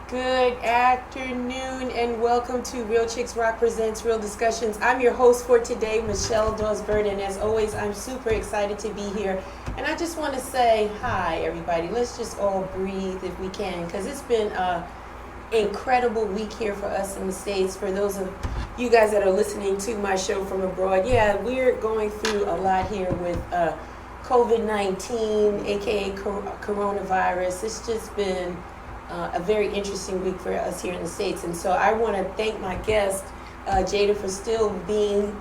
Good afternoon and welcome to Real Chicks Rock Presents Real Discussions. I'm your host for today, Michelle Dawes-Bird, and as always, I'm super excited to be here. And I just want to say hi, everybody. Let's just all breathe if we can, because it's been an incredible week here for us in the States. For those of you guys that are listening to my show from abroad, we're going through a lot here with COVID-19, aka coronavirus. It's just been a very interesting week for us here in the States. And so I want to thank my guest, Jada, for still being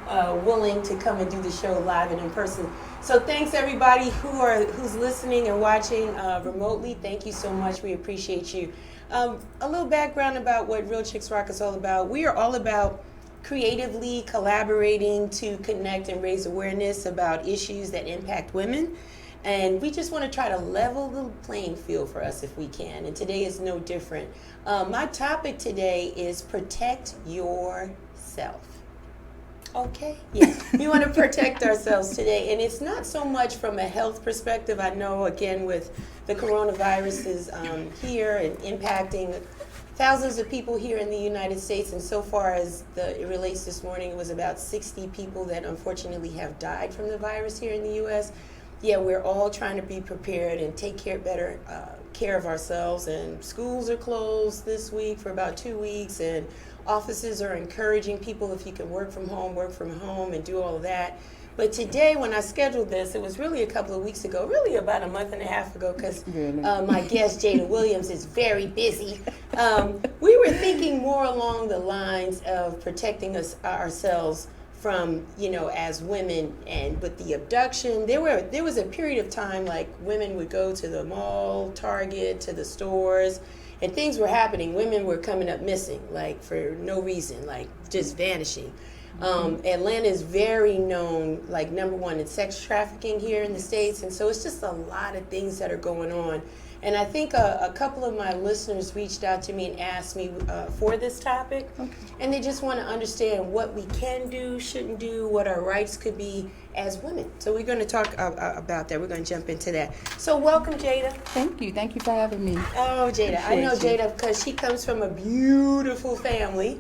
willing to come and do the show live and in person. So thanks everybody who's listening and watching remotely. Thank you so much. We appreciate you. A little background about what Real Chicks Rock is all about. We are all about creatively collaborating to connect and raise awareness about issues that impact women. And we just want to try to level the playing field for us if we can. And today is no different. My topic today is protect yourself. Okay? Yeah. We want to protect ourselves today. And it's not so much from a health perspective. I know, again, with the coronavirus is here and impacting thousands of people here in the United States. And so far as it relates this morning, it was about 60 people that unfortunately have died from the virus here in the U.S. Yeah, we're all trying to be prepared and take better care of ourselves. And schools are closed this week for about 2 weeks, and offices are encouraging people, if you can work from home and do all of that. But today, when I scheduled this, it was really a couple of weeks ago, really about a month and a half ago, because my guest, Jada Williams, is very busy. We were thinking more along the lines of protecting ourselves from, as women, and with the abduction, there was a period of time like women would go to the mall, Target, to the stores, and things were happening. Women were coming up missing, like for no reason, like just vanishing. Atlanta is very known, like number one in sex trafficking here in the States, and so it's just a lot of things that are going on. And I think a couple of my listeners reached out to me and asked me for this topic. Okay. And they just want to understand what we can do, shouldn't do, what our rights could be as women. So we're going to talk about that. We're going to jump into that. So welcome, Jada. Thank you. Thank you for having me. Oh, Jada. I know Jada because she comes from a beautiful family.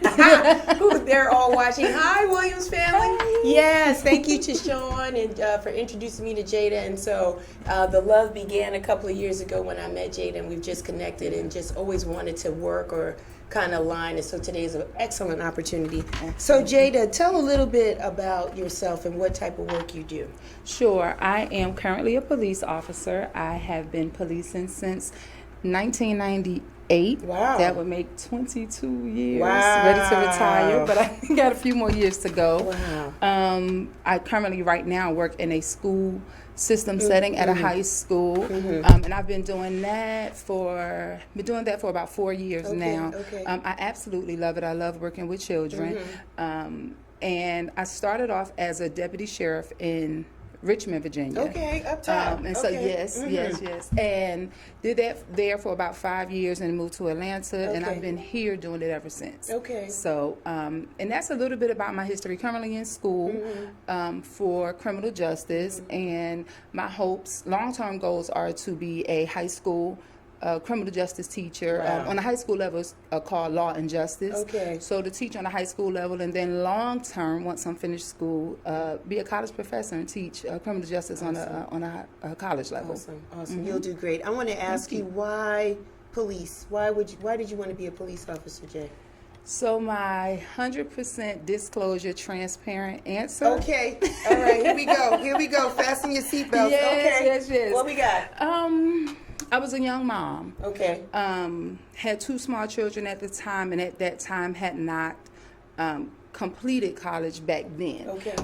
They're all watching. Hi, Williams family. Hi. Yes, thank you to Sean and for introducing me to Jada. And so the love began a couple of years ago when I met Jada, and we've just connected and just always wanted to work or kind of align. And so today is an excellent opportunity. So Jada, tell a little bit about yourself and what type of work you do. Sure. I am currently a police officer. I have been policing since 1998. Wow. That would make 22 years. Wow. Ready to retire, but I got a few more years to go. Wow. I currently right now work in a school system setting at a high school, and I've been doing that for about 4 years now. Okay. I absolutely love it. I love working with children, and I started off as a deputy sheriff in Richmond, Virginia. Okay, up top. And so yes, and did that there for about 5 years and moved to Atlanta, and I've been here doing it ever since. Okay. So, and that's a little bit about my history. Currently in school for criminal justice, and my hopes, long-term goals are to be a high school criminal justice teacher. On the high school level, it's called Law and Justice. Okay. So to teach on the high school level, and then long term, once I'm finished school, be a college professor and teach criminal justice on a college level. Awesome. You'll do great. I want to ask you why police? Why did you want to be a police officer, Jay? So my 100% disclosure, transparent answer. Okay. All right. Here we go. Fasten your seatbelts. Yes. What we got? I was a young mom. Okay. Had 2 small children at the time, and at that time had not completed college back then. Okay.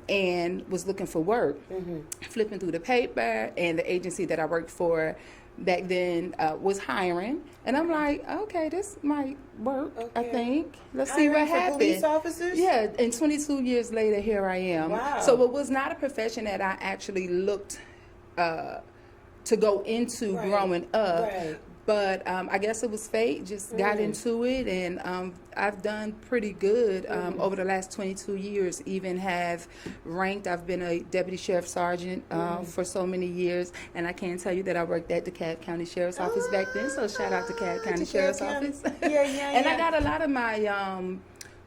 And was looking for work. Flipping through the paper, and the agency that I worked for back then was hiring. And I'm like, okay, this might work, I think. Let's see what happens. Police officers? Yeah, and 22 years later, here I am. Wow. So it was not a profession that I actually looked to go into growing up. But I guess it was fate. Just got into it, and I've done pretty good over the last 22 years. Even have ranked. I've been a deputy sheriff sergeant for so many years, and I can tell you that I worked at the DeKalb County Sheriff's Office back then. So shout out to DeKalb County Sheriff's Office. And I got a lot of my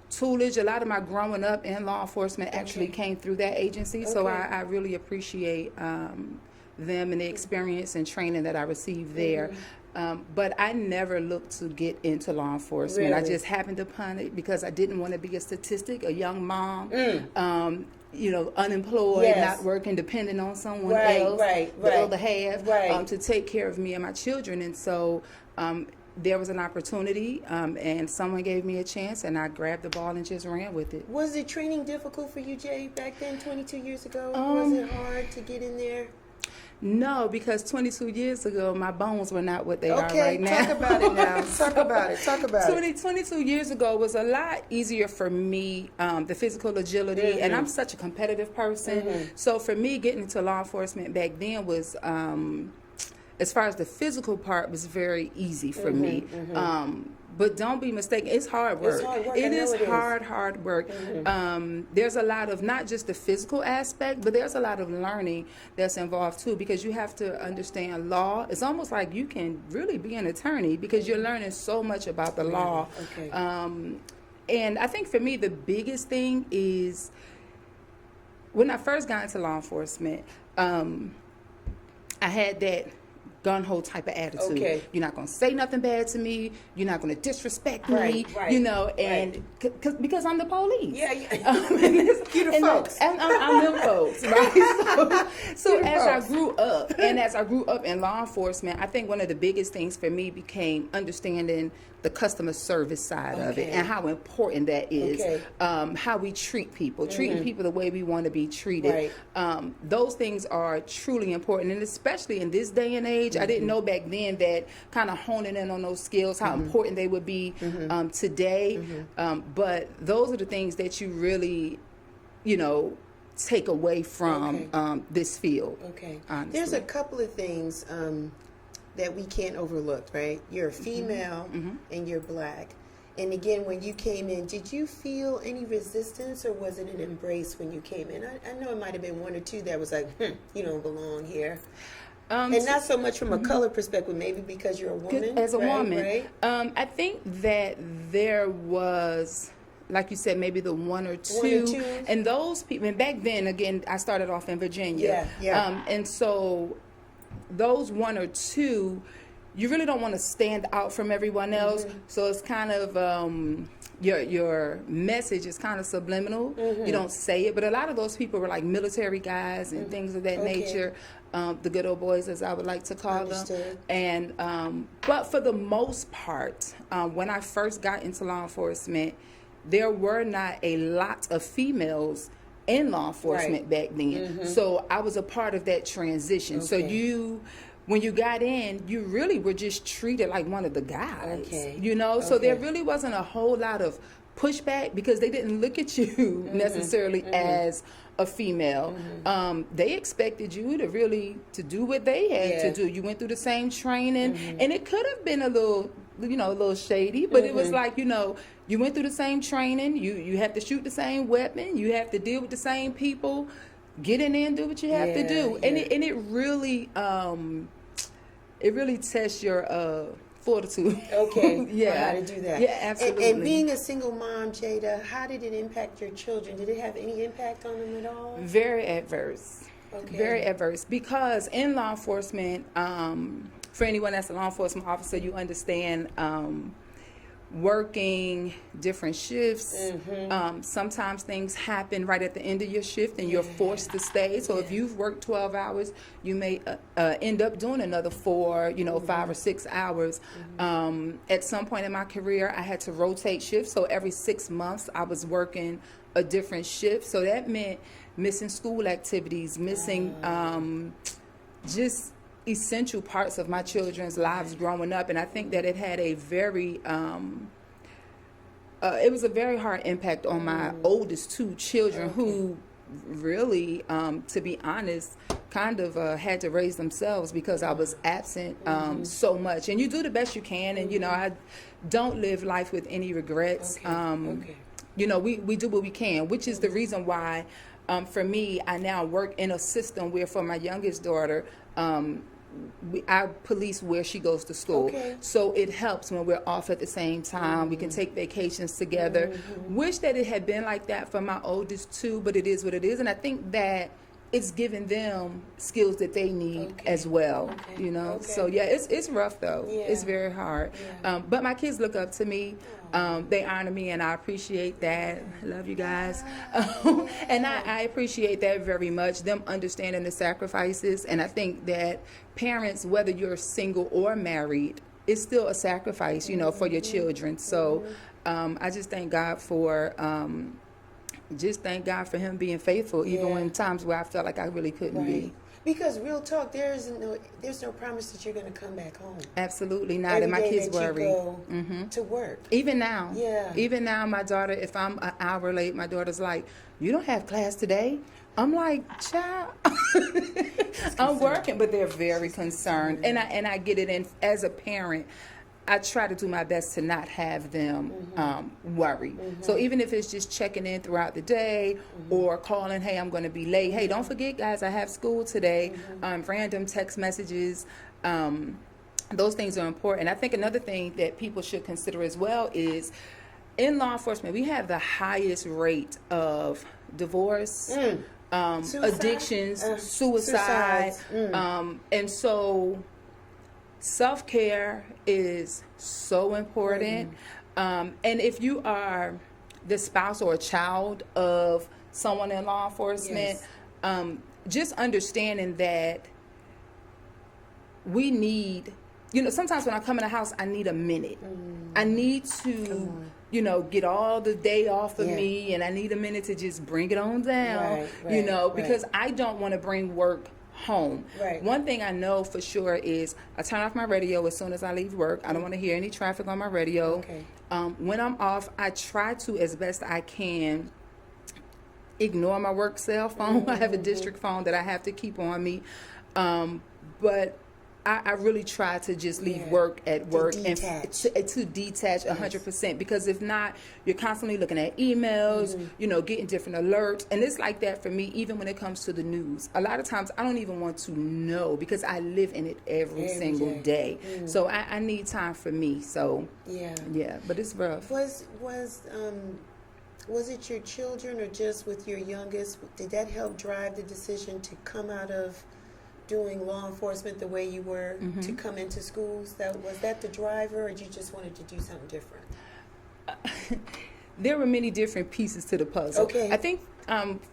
toolage, a lot of my growing up in law enforcement actually came through that agency. So I really appreciate them and the experience and training that I received there. But I never looked to get into law enforcement. Really? I just happened upon it because I didn't want to be a statistic, a young mom, unemployed, not working, depending on someone else, the other half, to take care of me and my children. And so there was an opportunity, and someone gave me a chance, and I grabbed the ball and just ran with it. Was the training difficult for you, Jay, back then, 22 years ago? Was it hard to get in there? No, because 22 years ago, my bones were not what they are right now. Okay, talk about it now. Talk about it. 22 years ago was a lot easier for me, the physical agility, and I'm such a competitive person. So for me, getting into law enforcement back then was, as far as the physical part, was very easy for me. But don't be mistaken, it's hard work. It is hard work. There's a lot of not just the physical aspect, but there's a lot of learning that's involved too, because you have to understand law. It's almost like you can really be an attorney because you're learning so much about the law. And I think for me, the biggest thing is when I first got into law enforcement, I had that gun-ho type of attitude. You're not going to say nothing bad to me. You're not going to disrespect me. And because I'm the police. You're the folks. I'm them folks, right? So as I grew up, and as I grew up in law enforcement, I think one of the biggest things for me became understanding the customer service side of it and how important that is. How we treat people, treating people the way we want to be treated. Those things are truly important, and especially in this day and age, I didn't know back then that kind of honing in on those skills, how important they would be today. But those are the things that you really, take away from this field. Honestly. There's a couple of things that we can't overlook, right? You're a female and you're black. And again, when you came in, did you feel any resistance, or was it an embrace when you came in? I know it might have been one or two that was like, you don't belong here. And not so much from a color perspective, maybe because you're a woman. As a woman, I think that there was, like you said, maybe the one or two. And those people, and back then, again, I started off in Virginia. And so those one or two, you really don't want to stand out from everyone else. So it's kind of your message is kind of subliminal. You don't say it, but a lot of those people were like military guys and things of that nature. The good old boys, as I would like to call them. And but for the most part, when I first got into law enforcement, there were not a lot of females in law enforcement back then. So I was a part of that transition. So when you got in, you really were just treated like one of the guys, so there really wasn't a whole lot of pushback because they didn't look at you necessarily as a female. They expected you to do what they had to do. You went through the same training, and it could have been a little shady, but it was like, you went through the same training. You have to shoot the same weapon. You have to deal with the same people. Get in there and do what you have to do. And it really tests your fortitude. How to do that. Absolutely. And being a single mom, Jada, how did it impact your children? Did it have any impact on them at all? Very adverse. Very adverse. Because in law enforcement, for anyone that's a law enforcement officer, you understand working different shifts. Sometimes things happen right at the end of your shift and you're forced to stay. So if you've worked 12 hours, you may end up doing another 4, 5 or 6 hours. At some point in my career, I had to rotate shifts. So every 6 months, I was working a different shift. So that meant missing school activities, missing just essential parts of my children's lives growing up. And I think that it had a very it was a very hard impact on my oldest 2 children who really, to be honest, kind of had to raise themselves because I was absent so much. And you do the best you can, and I don't live life with any regrets. We do what we can, which is the reason why, for me, I now work in a system where for my youngest daughter, I police where she goes to school. So it helps when we're off at the same time. We can take vacations together. Wish that it had been like that for my oldest too, but it is what it is. And I think that it's giving them skills that they need as well, So yeah, it's rough though. It's very hard. But my kids look up to me. They honor me, and I appreciate that. I love you guys. And I appreciate that very much, them understanding the sacrifices. And I think that parents, whether you're single or married, it's still a sacrifice, for your children. So I just thank God for him being faithful, even when times where I felt like I really couldn't be. Because real talk, there's no promise that you're going to come back home. Absolutely not. And my kids worry. To work. Even now. Yeah. Even now, my daughter, if I'm an hour late, my daughter's like, "You don't have class today?" I'm like, "Child, I'm working," but they're very concerned, and I get it. And as a parent, I try to do my best to not have them worry. So even if it's just checking in throughout the day or calling, "Hey, I'm going to be late. Hey, don't forget, guys, I have school today." Random text messages. Those things are important. I think another thing that people should consider as well is in law enforcement, we have the highest rate of divorce, addictions, suicide. And so self-care is so important. And if you are the spouse or a child of someone in law enforcement, just understanding that we need, sometimes when I come in the house, I need a minute. I need to, get all the day off of me, and I need a minute to just bring it on down, because I don't want to bring work home. One thing I know for sure is I turn off my radio as soon as I leave work. I don't want to hear any traffic on my radio. When I'm off, I try to, as best I can, ignore my work cell phone. I have a district phone that I have to keep on me. But I really try to just leave work at work and to detach 100%, because if not, you're constantly looking at emails, getting different alerts. And it's like that for me, even when it comes to the news. A lot of times I don't even want to know because I live in it every single day. So I need time for me. So yeah, but it's rough. Was it your children or just with your youngest? Did that help drive the decision to come out of doing law enforcement the way you were to come into schools? Was that the driver, or you just wanted to do something different? There were many different pieces to the puzzle. I think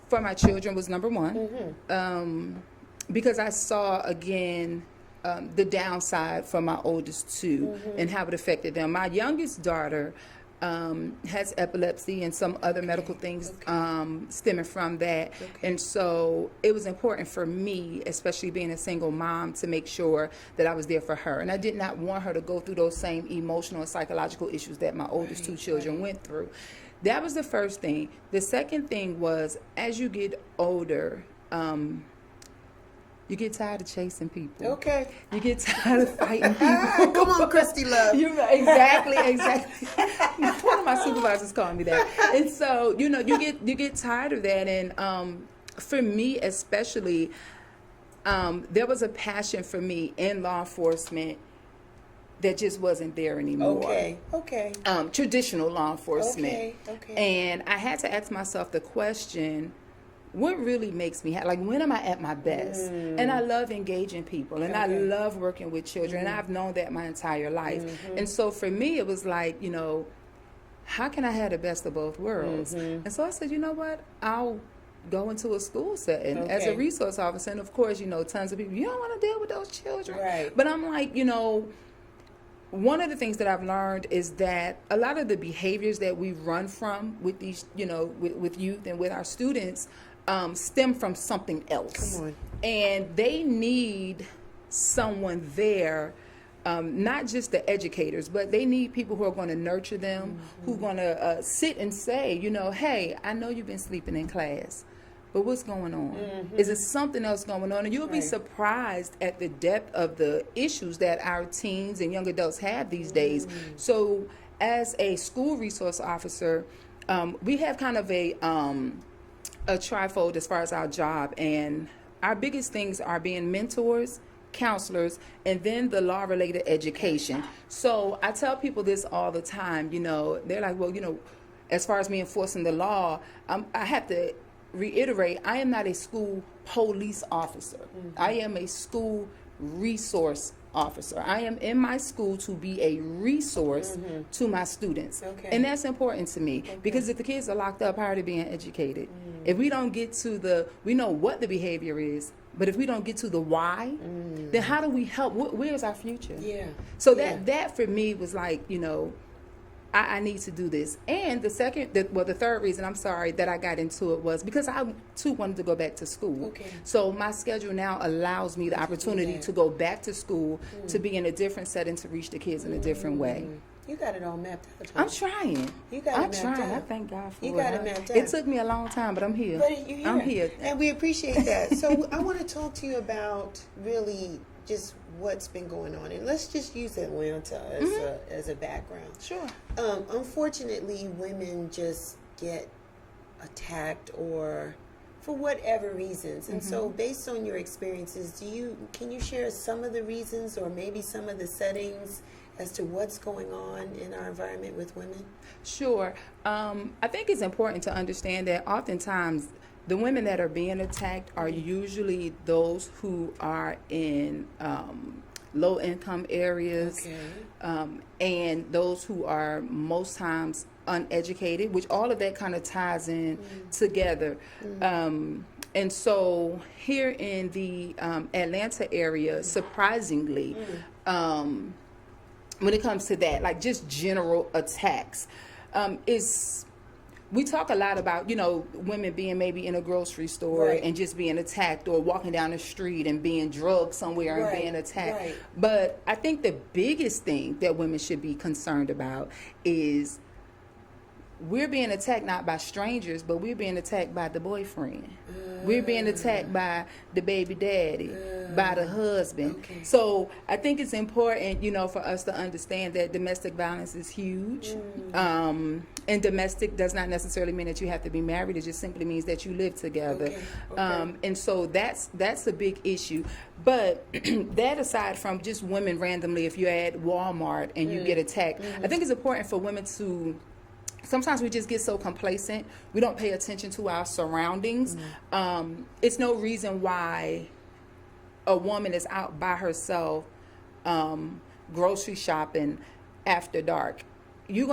for my children was number one, because I saw again the downside for my oldest two and how it affected them. My youngest daughter has epilepsy and some other medical things stemming from that. And so it was important for me, especially being a single mom, to make sure that I was there for her. And I did not want her to go through those same emotional and psychological issues that my oldest two children went through. That was the first thing. The second thing was, as you get older, you get tired of chasing people. You get tired of fighting people. Come on, Christy Love. Exactly. One of my supervisors called me that. And so, you get tired of that. And for me especially, there was a passion for me in law enforcement that just wasn't there anymore. Traditional law enforcement. And I had to ask myself the question, what really makes me happy? Like, when am I at my best? And I love engaging people, and I love working with children, and I've known that my entire life. And so for me, it was like, how can I have the best of both worlds? And so I said, you know what? I'll go into a school setting as a resource officer. And of course, tons of people, you don't want to deal with those children. But I'm like, one of the things that I've learned is that a lot of the behaviors that we run from with these, with youth and with our students, stem from something else. And they need someone there, not just the educators, but they need people who are going to nurture them, who are going to sit and say, hey, I know you've been sleeping in class. but what's going on? Is it something else going on? And you'll be surprised at the depth of the issues that our teens and young adults have these days. So as a school resource officer, we have kind of a trifold as far as our job, and our biggest things are being mentors, counselors, and then the law-related education. So I tell people this all the time, they're like, well, as far as me enforcing the law, I have to reiterate, I am not a school police officer. I am a school resource officer. I am in my school to be a resource to my students. And that's important to me because if the kids are locked up, how are they being educated? If we don't get to we know what the behavior is, but if we don't get to the why, then how do we help? Where's our future? So that for me was like, I need to do this. And the third reason, I'm sorry, that I got into it was because I too wanted to go back to school. So my schedule now allows me the opportunity to go back to school, to be in a different setting, to reach the kids in a different way. You got it all mapped out. I'm trying. You got it mapped out. I thank God for it. You got it mapped out. It took me a long time, but I'm here. But you're here. I'm here. And we appreciate that. So I want to talk to you about really just what's been going on. And let's just use Atlanta as a background. Sure. Unfortunately, women just get attacked or for whatever reasons. And so based on your experiences, can you share some of the reasons or maybe some of the settings as to what's going on in our environment with women? Sure. I think it's important to understand that oftentimes the women that are being attacked are usually those who are in low-income areas, and those who are most times uneducated, which all of that kind of ties in together. And so here in the Atlanta area, surprisingly, when it comes to that, like just general attacks, we talk a lot about, women being maybe in a grocery store and just being attacked, or walking down the street and being drugged somewhere and being attacked. But I think the biggest thing that women should be concerned about is we're being attacked not by strangers, but we're being attacked by the boyfriend. We're being attacked by the baby daddy, by the husband. So I think it's important, for us to understand that domestic violence is huge. And domestic does not necessarily mean that you have to be married. It just simply means that you live together. And so that's a big issue. But that aside from just women randomly, if you're at Walmart and you get attacked, I think it's important for women to... Sometimes we just get so complacent. We don't pay attention to our surroundings. It's no reason why a woman is out by herself grocery shopping after dark. You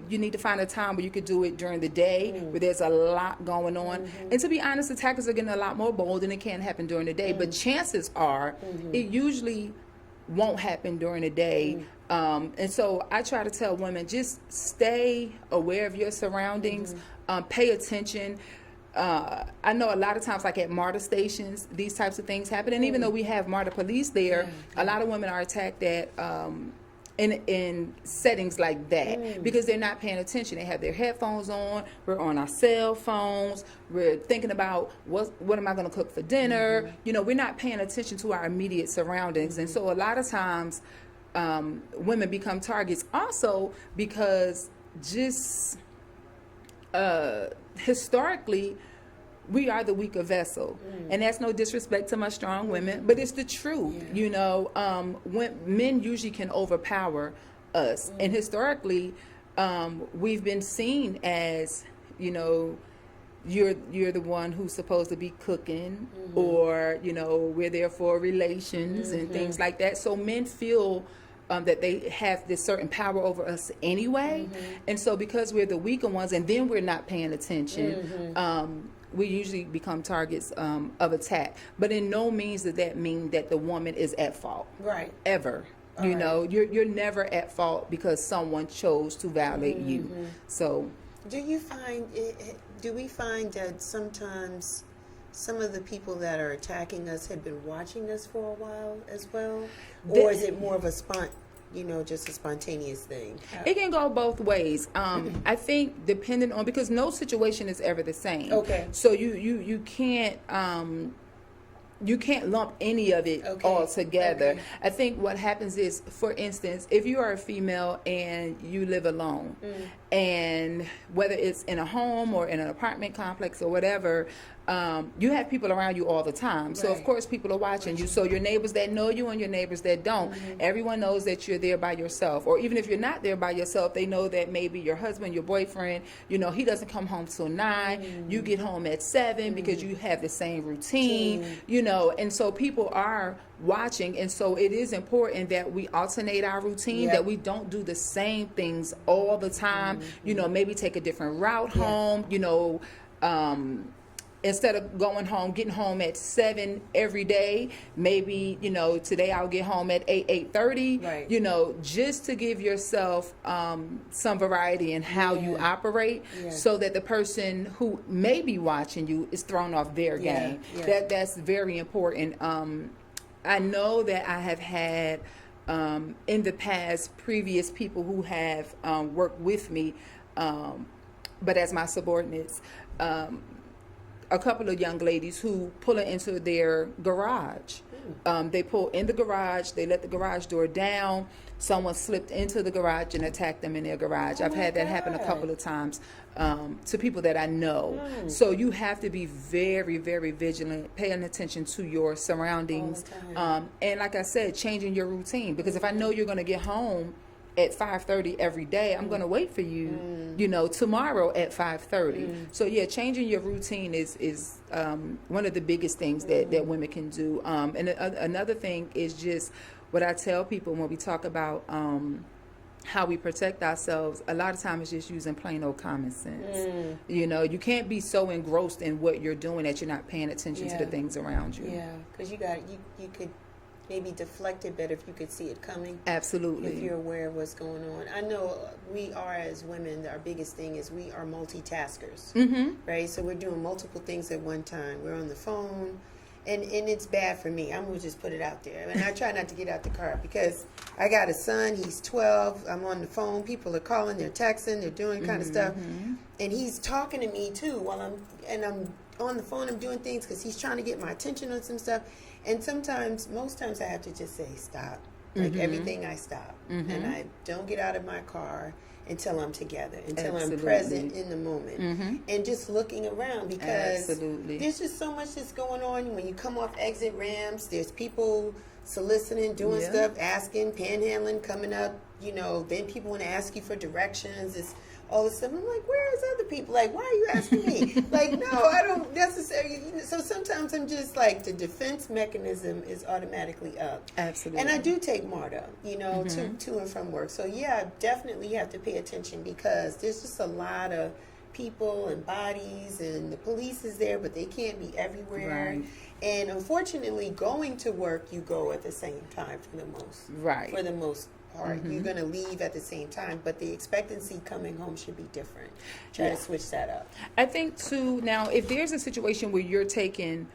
need to find a time where you could do it during the day, where there's a lot going on. And to be honest, attackers are getting a lot more bold, and it can happen during the day. But chances are it usually won't happen during the day. And so I try to tell women, just stay aware of your surroundings, pay attention. I know a lot of times, like at MARTA stations, these types of things happen. And even though we have MARTA police there, a lot of women are attacked at in settings like that because they're not paying attention. They have their headphones on. We're on our cell phones. We're thinking about what am I going to cook for dinner. We're not paying attention to our immediate surroundings. And so a lot of times women become targets also because just historically we are the weaker vessel. And that's no disrespect to my strong women, but it's the truth. When men usually can overpower us, and historically we've been seen as you're the one who's supposed to be cooking, or we're there for relations and things like that. So men feel that they have this certain power over us anyway. And so because we're the weaker ones, and then we're not paying attention, we usually become targets of attack. But in no means does that mean that the woman is at fault. Right. Ever. You're never at fault because someone chose to violate you. So do we find that sometimes some of the people that are attacking us had been watching us for a while as well? Or is it more of a just a spontaneous thing? It can go both ways. I think depending on, because no situation is ever the same. Okay. So you can't lump any of it all together. Okay. I think what happens is, for instance, if you are a female and you live alone, and whether it's in a home or in an apartment complex or whatever, you have people around you all the time. So of course people are watching you. So your neighbors that know you and your neighbors that don't, everyone knows that you're there by yourself. Or even if you're not there by yourself, they know that maybe your husband, your boyfriend, he doesn't come home till 9. You get home at 7 because you have the same routine, and so people are watching. And so it is important that we alternate our routine, that we don't do the same things all the time. Maybe take a different route home, instead of getting home at 7 every day, maybe, today I'll get home at 8:30, just to give yourself some variety in how you operate, so that the person who may be watching you is thrown off their game. That's very important. I know that I have had in the past previous people who have worked with me, but as my subordinates, a couple of young ladies who pull into their garage. They pull in the garage, they let the garage door down, someone slipped into the garage and attacked them in their garage. I've had that happen a couple of times to people that I know. So you have to be very, very vigilant, paying attention to your surroundings. And like I said, changing your routine, because if I know you're going to get home at 5:30 every day, I'm going to wait for you, tomorrow at 5:30. So changing your routine is one of the biggest things that women can do. And another thing is just what I tell people when we talk about how we protect ourselves. A lot of times it's just using plain old common sense. You can't be so engrossed in what you're doing that you're not paying attention to the things around you. Yeah, because you could maybe deflect it better if you could see it coming. Absolutely. If you're aware of what's going on. I know we are, as women, our biggest thing is we are multitaskers, right? So we're doing multiple things at one time. We're on the phone, and it's bad for me. I'm going to just put it out there. And I try not to get out the car because I got a son, he's 12, I'm on the phone, people are calling, they're texting, they're doing kind of stuff. And he's talking to me too while I'm on the phone, I'm doing things because he's trying to get my attention on some stuff. And most times I have to just say stop. Like everything I stop. And I don't get out of my car until I'm together, until I'm present in the moment. And just looking around, because there's just so much that's going on. When you come off exit ramps, there's people soliciting, doing stuff, asking, panhandling, coming up, then people want to ask you for directions. It's all this stuff. I'm like, where's other people? Like, why are you asking me? Like, no, I don't necessarily. So sometimes I'm just like, the defense mechanism is automatically up. Absolutely. And I do take MARTA, to and from work. So yeah, definitely you have to pay attention, because there's just a lot of people and bodies, and the police is there, but they can't be everywhere. Right. And unfortunately, going to work, you go at the same time for the most. Right. For the most part, you're going to leave at the same time, but the expectancy coming home should be different. Try to switch that up. I think too, now if there's a situation where you're taking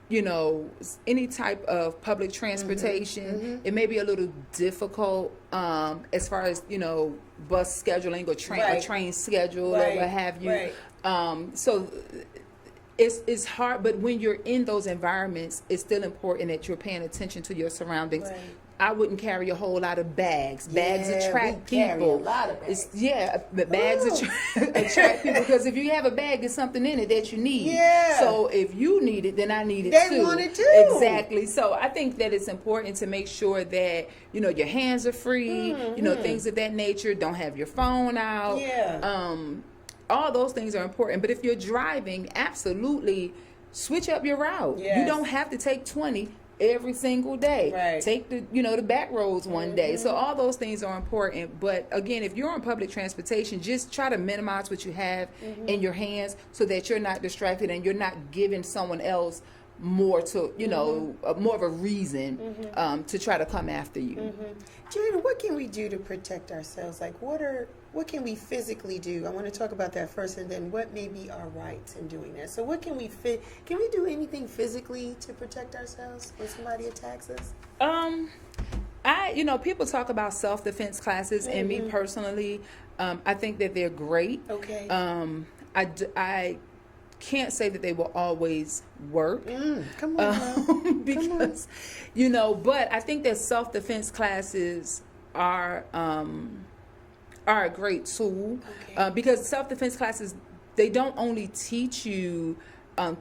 any type of public transportation, it may be a little difficult as far as bus scheduling or train schedule or what have you. So it's hard, but when you're in those environments, it's still important that you're paying attention to your surroundings. I wouldn't carry a whole lot of bags. Bags attract people. Carry a lot of bags. But bags attract people, because if you have a bag, there's something in it that you need. Yeah. So if you need it, then I need it too. They want it too. Exactly. So I think that it's important to make sure that your hands are free. Things of that nature. Don't have your phone out. Yeah. All those things are important. But if you're driving, absolutely switch up your route. Yes. You don't have to take 20 every single day. Right. Take the back roads one day. So all those things are important. But again, if you're on public transportation, just try to minimize what you have in your hands, so that you're not distracted and you're not giving someone else more to more of a reason to try to come after you. Jada, what can we do to protect ourselves? Like, what can we physically do? I want to talk about that first, and then what may be our rights in doing that. So what can we do anything physically to protect ourselves when somebody attacks us? I people talk about self-defense classes, and me personally, I think that they're great. Okay. I can't say that they will always work. Come on, because, but I think that self-defense classes are a great tool. Okay. Because self-defense classes, they don't only teach you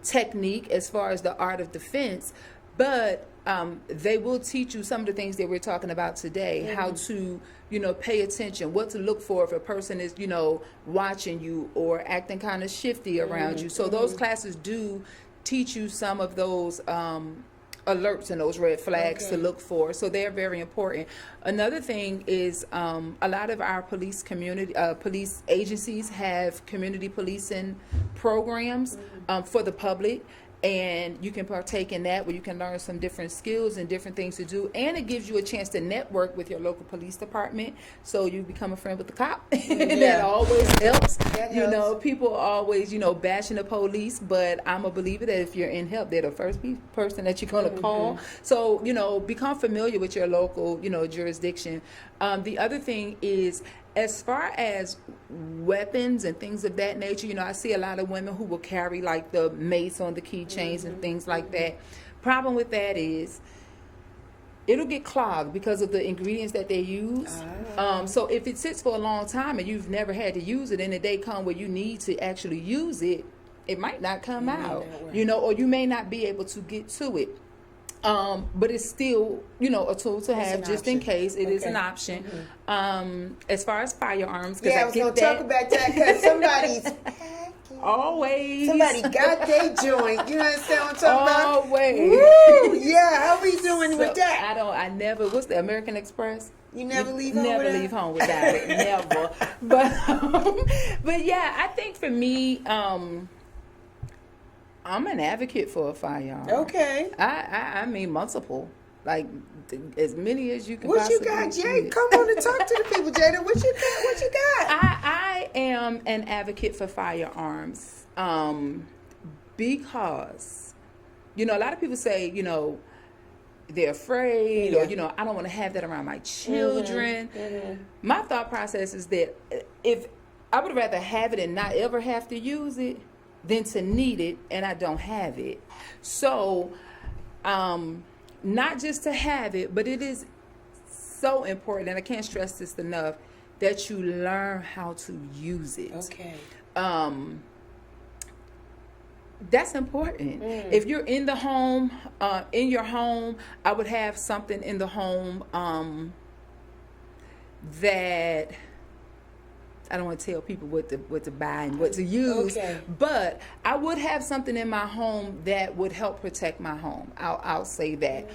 technique as far as the art of defense, but they will teach you some of the things that we're talking about today, how to, pay attention, what to look for if a person is, watching you or acting kind of shifty around you. So those classes do teach you some of those alerts and those red flags to look for. So they're very important. Another thing is a lot of our police agencies have community policing programs for the public. And you can partake in that, where you can learn some different skills and different things to do. And it gives you a chance to network with your local police department. So you become a friend with the cop. And that always helps. That helps. People always, bashing the police. But I'm a believer that if you're in help, they're the first person that you're going to call. So, become familiar with your local, jurisdiction. The other thing is, as far as weapons and things of that nature, I see a lot of women who will carry like the mace on the keychains and things like that. Problem with that is it'll get clogged because of the ingredients that they use. So if it sits for a long time and you've never had to use it, and the day come where you need to actually use it, it might not come out, or you may not be able to get to it. But it's still, a tool to have just in case. It is an option. As far as firearms, I was going to talk about that because somebody's packing. Always. Somebody got their joint. You understand what I'm talking about? Always. Woo! Yeah, how we doing with that? I never, what's the American Express? You never leave home never without leave home without it. Never. But yeah, I think for me, I'm an advocate for a firearm. Okay. I mean multiple, like as many as you can. What you got, Jay? Come on and talk to the people, Jada. What you got? What you got? I am an advocate for firearms, because, a lot of people say, they're afraid, or I don't want to have that around my children. My thought process is that if I would rather have it and not ever have to use it than to need it and I don't have it. So, not just to have it, but it is so important, and I can't stress this enough, that you learn how to use it. Okay. That's important. If you're in the home, in your home, I would have something in the home that I don't want to tell people what to buy and what to use, but I would have something in my home that would help protect my home. I'll say that.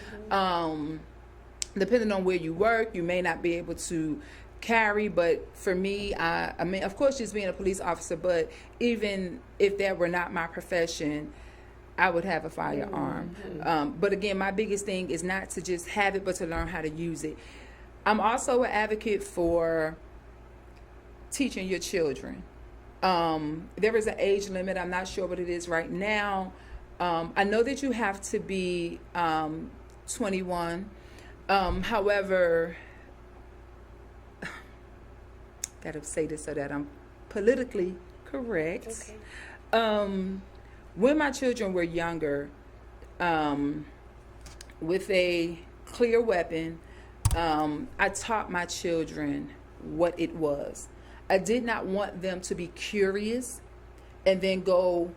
Depending on where you work, you may not be able to carry, but for me, I mean, of course, just being a police officer, but even if that were not my profession, I would have a firearm. But again, my biggest thing is not to just have it, but to learn how to use it. I'm also an advocate for teaching your children. There is an age limit. I'm not sure what it is right now. I know that you have to be 21. However, gotta say this so that I'm politically correct. When my children were younger, with a clear weapon, I taught my children what it was. I did not want them to be curious and then go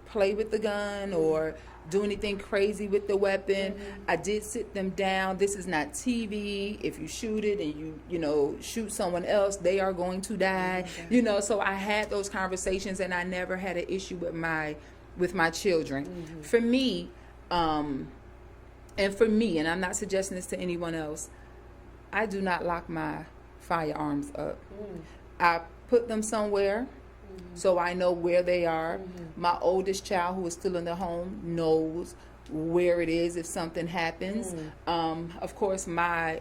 play with the gun or do anything crazy with the weapon. I did sit them down. This is not TV. If you shoot it and you shoot someone else, they are going to die. So I had those conversations, and I never had an issue with my children. For me, and I'm not suggesting this to anyone else, I do not lock my firearms up. I put them somewhere so I know where they are. My oldest child, who is still in the home, knows where it is if something happens. Of course, my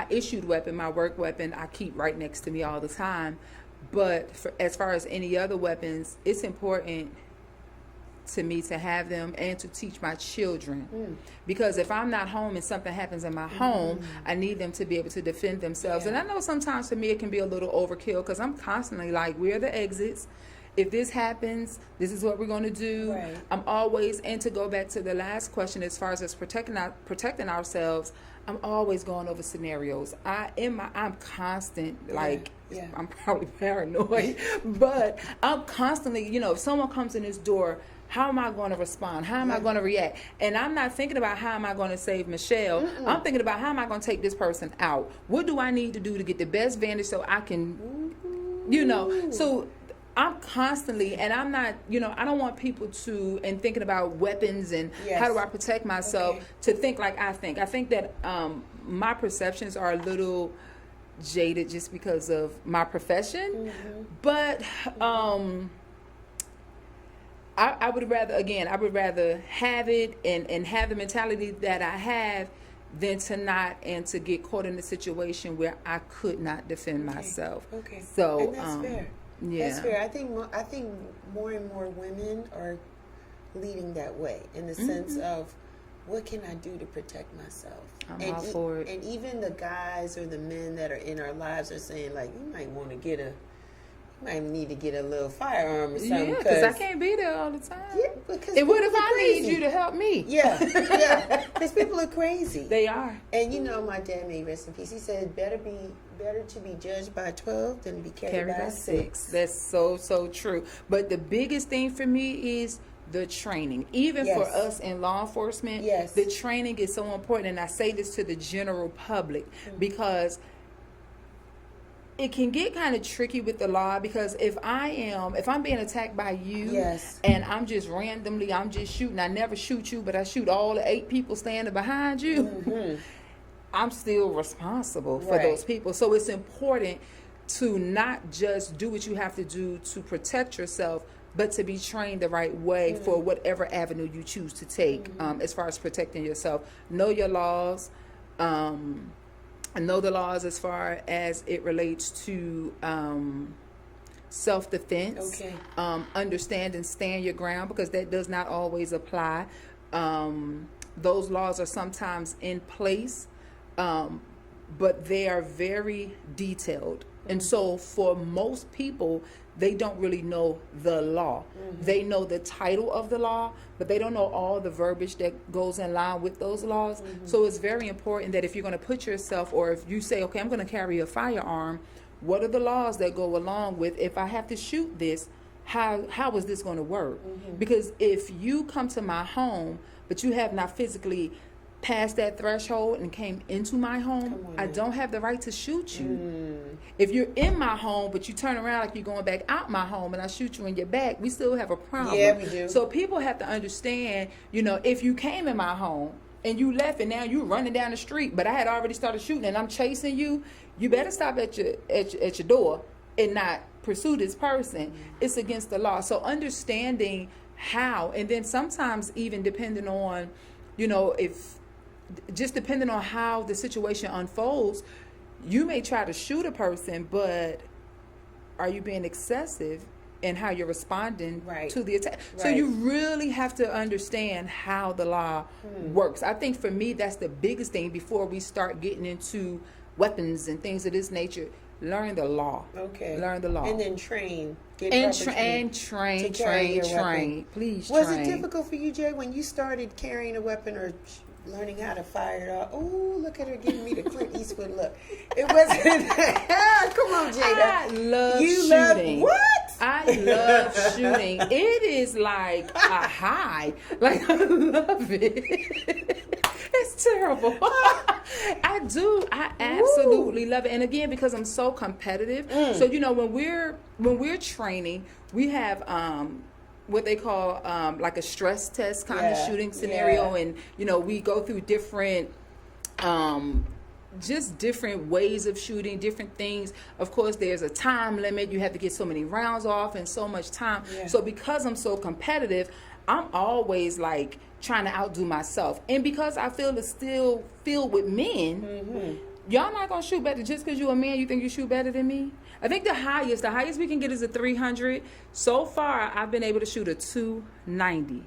issued weapon, my work weapon, I keep right next to me all the time. But as far as any other weapons, it's important to me to have them and to teach my children. Because if I'm not home and something happens in my home, I need them to be able to defend themselves. And I know sometimes for me it can be a little overkill because I'm constantly like, where are the exits? If this happens, this is what we're going to do. Right. I'm always, and to go back to the last question, as far as us protecting ourselves, I'm always going over scenarios. I'm constant, like, Yeah. I'm probably paranoid, but I'm constantly, if someone comes in this door, how am I going to respond? How am I going to react? And I'm not thinking about how am I going to save Michelle. I'm thinking about how am I going to take this person out? What do I need to do to get the best vantage so I can, so I'm constantly, and I'm not, I don't want people to, and thinking about weapons and how do I protect myself, to think like I think. I think that my perceptions are a little jaded just because of my profession. But I would rather have it and have the mentality that I have than to not, and to get caught in a situation where I could not defend myself. Okay. So, and that's fair. Yeah. That's fair. I think more and more women are leading that way in the sense of, what can I do to protect myself? I'm all for it. And even the guys or the men that are in our lives are saying, like, you might need to get a little firearm or something. Yeah, because I can't be there all the time. Yeah, because and what if people are I crazy. need you to help me? Yeah, because people are crazy. They are. And my dad, may rest in peace, he said, better to be judged by 12 than be carried by 6. That's so true. But the biggest thing for me is the training. Even for us in law enforcement, the training is so important. And I say this to the general public because it can get kind of tricky with the law, because if I'm being attacked by you, and I'm just shooting, I never shoot you, but I shoot all the 8 people standing behind you, I'm still responsible for those people. So it's important to not just do what you have to do to protect yourself, but to be trained the right way for whatever avenue you choose to take, as far as protecting yourself. Know your laws. Know the laws as far as it relates to self-defense. Understand and stand your ground, because that does not always apply. Those laws are sometimes in place, but they are very detailed. And so for most people, they don't really know the law. They know the title of the law, but they don't know all the verbiage that goes in line with those laws. So it's very important that if you're going to put yourself, or if you say, okay, I'm going to carry a firearm, what are the laws that go along with, if I have to shoot this, how is this going to work? Because if you come to my home, but you have not physically passed that threshold and came into my home, I don't have the right to shoot you. If you're in my home, but you turn around like you're going back out my home and I shoot you in your back, we still have a problem. Yeah, we do. So people have to understand, if you came in my home and you left and now you're running down the street, but I had already started shooting and I'm chasing you, you better stop at your door and not pursue this person. It's against the law. So understanding how, and then sometimes even depending on, depending on how the situation unfolds, you may try to shoot a person, but are you being excessive in how you're responding to the attack? So you really have to understand how the law works. I think for me, that's the biggest thing before we start getting into weapons and things of this nature. Learn the law. Learn the law. And then train. Train. Please Was train. it difficult for you, Jay, when you started carrying a weapon or learning how to fire it off? Oh, look at her giving me the Clint Eastwood look. It wasn't. Come on, Jada. I love shooting. What? I love shooting. It is like a high. Like, I love it. It's terrible. I do. I absolutely love it. And again, because I'm so competitive. So when we're training, we have what they call like a stress test kind of shooting scenario, and we go through different just different ways of shooting, different things. Of course, there's a time limit. You have to get so many rounds off in so much time. So because I'm so competitive, I'm always like trying to outdo myself. And because I feel it's still filled with men, y'all not gonna shoot better just because you're a man. You think you shoot better than me? I think the highest we can get is a 300. So far, I've been able to shoot a 290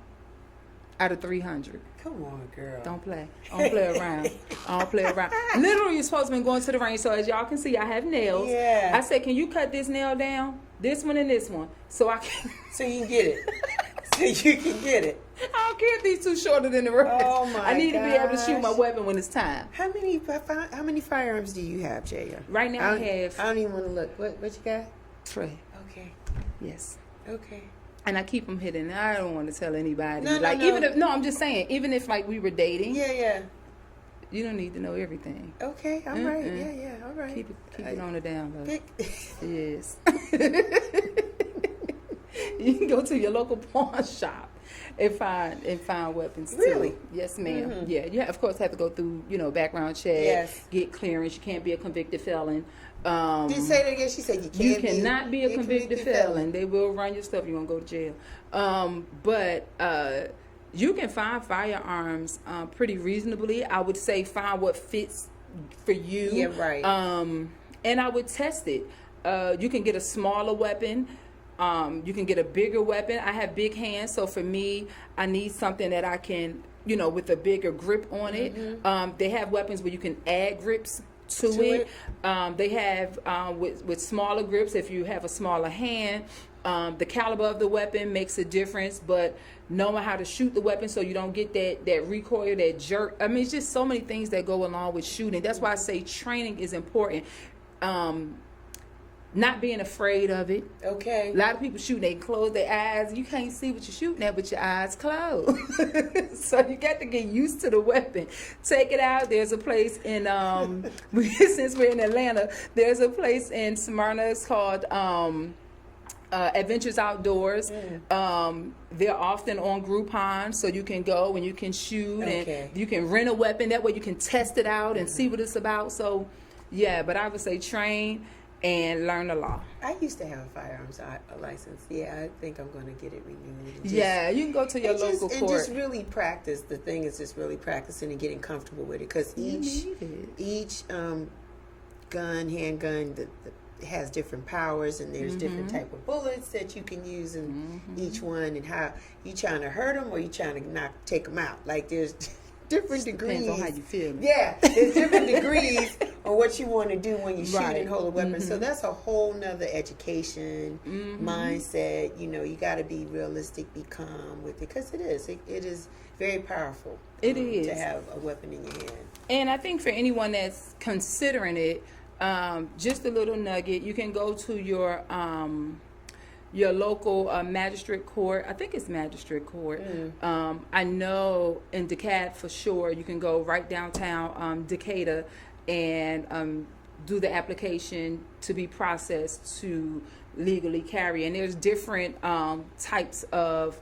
out of 300. Come on, girl. Don't play. I don't play around. I don't play around. Literally, you're supposed to be going to the range. So as y'all can see, I have nails. Yeah. I said, can you cut this nail down? This one and this one, so I can. So you can get it. So you can get it. I don't care if these two shorter than the rest. Oh my I need to be able to shoot my gosh. weapon when it's time. How many firearms do you have, Jada? Right now, I I have don't even want to look. What you got? Trey. Okay. Yes. Okay. And I keep them hidden. I don't want to tell anybody. No, like no. even if I'm just saying, even if like we were dating, Yeah. you don't need to know everything. Okay. All right. Yeah. All right. Keep it on the down low. Pick. Yes. You can go to your local pawn shop and find weapons too. Really? Yes, ma'am. Mm-hmm. Yeah, you of course have to go through background check, Yes. get clearance. You can't be a convicted felon. Did you say that again? She said You cannot be a convicted felon. They will run your stuff. You're gonna go to jail. But you can find firearms pretty reasonably. I would say find what fits for you. Yeah, right. And I would test it. You can get a smaller weapon. You can get a bigger weapon. I have big hands, so for me, I need something that I can, with a bigger grip on it. Mm-hmm. They have weapons where you can add grips to it. They have with smaller grips. If you have a smaller hand, the caliber of the weapon makes a difference. But knowing how to shoot the weapon so you don't get that recoil, that jerk. I mean, it's just so many things that go along with shooting. That's why I say training is important. Not being afraid of it. Okay. A lot of people shoot, they close their eyes. You can't see what you're shooting at, but your eyes closed. So you got to get used to the weapon. Take it out. There's a place in, since we're in Atlanta, there's a place in Smyrna. It's called Adventures Outdoors. They're often on Groupon, so you can go and you can shoot and you can rent a weapon. That way you can test it out and see what it's about. So, yeah, but I would say train and learn the law. I used to have a firearms license. Yeah, I think I'm going to get it renewed. Yeah, you can go to your local court. And just really practice. The thing is just really practicing and getting comfortable with it. Because each handgun has different powers, and there's different type of bullets that you can use in each one, and how you trying to hurt them or you trying to take them out. Like there's different degrees. Depends on how you feel. Yeah, there's different degrees on what you want to do when you shoot and hold a weapon. So that's a whole nother education, mindset. You got to be realistic, be calm with it, because it is very powerful. It is to have a weapon in your hand. And I think for anyone that's considering it, just a little nugget: you can go to your local magistrate court. I think it's magistrate court. I know in DeKalb for sure. You can go right downtown Decatur and do the application to be processed to legally carry. And there's different types of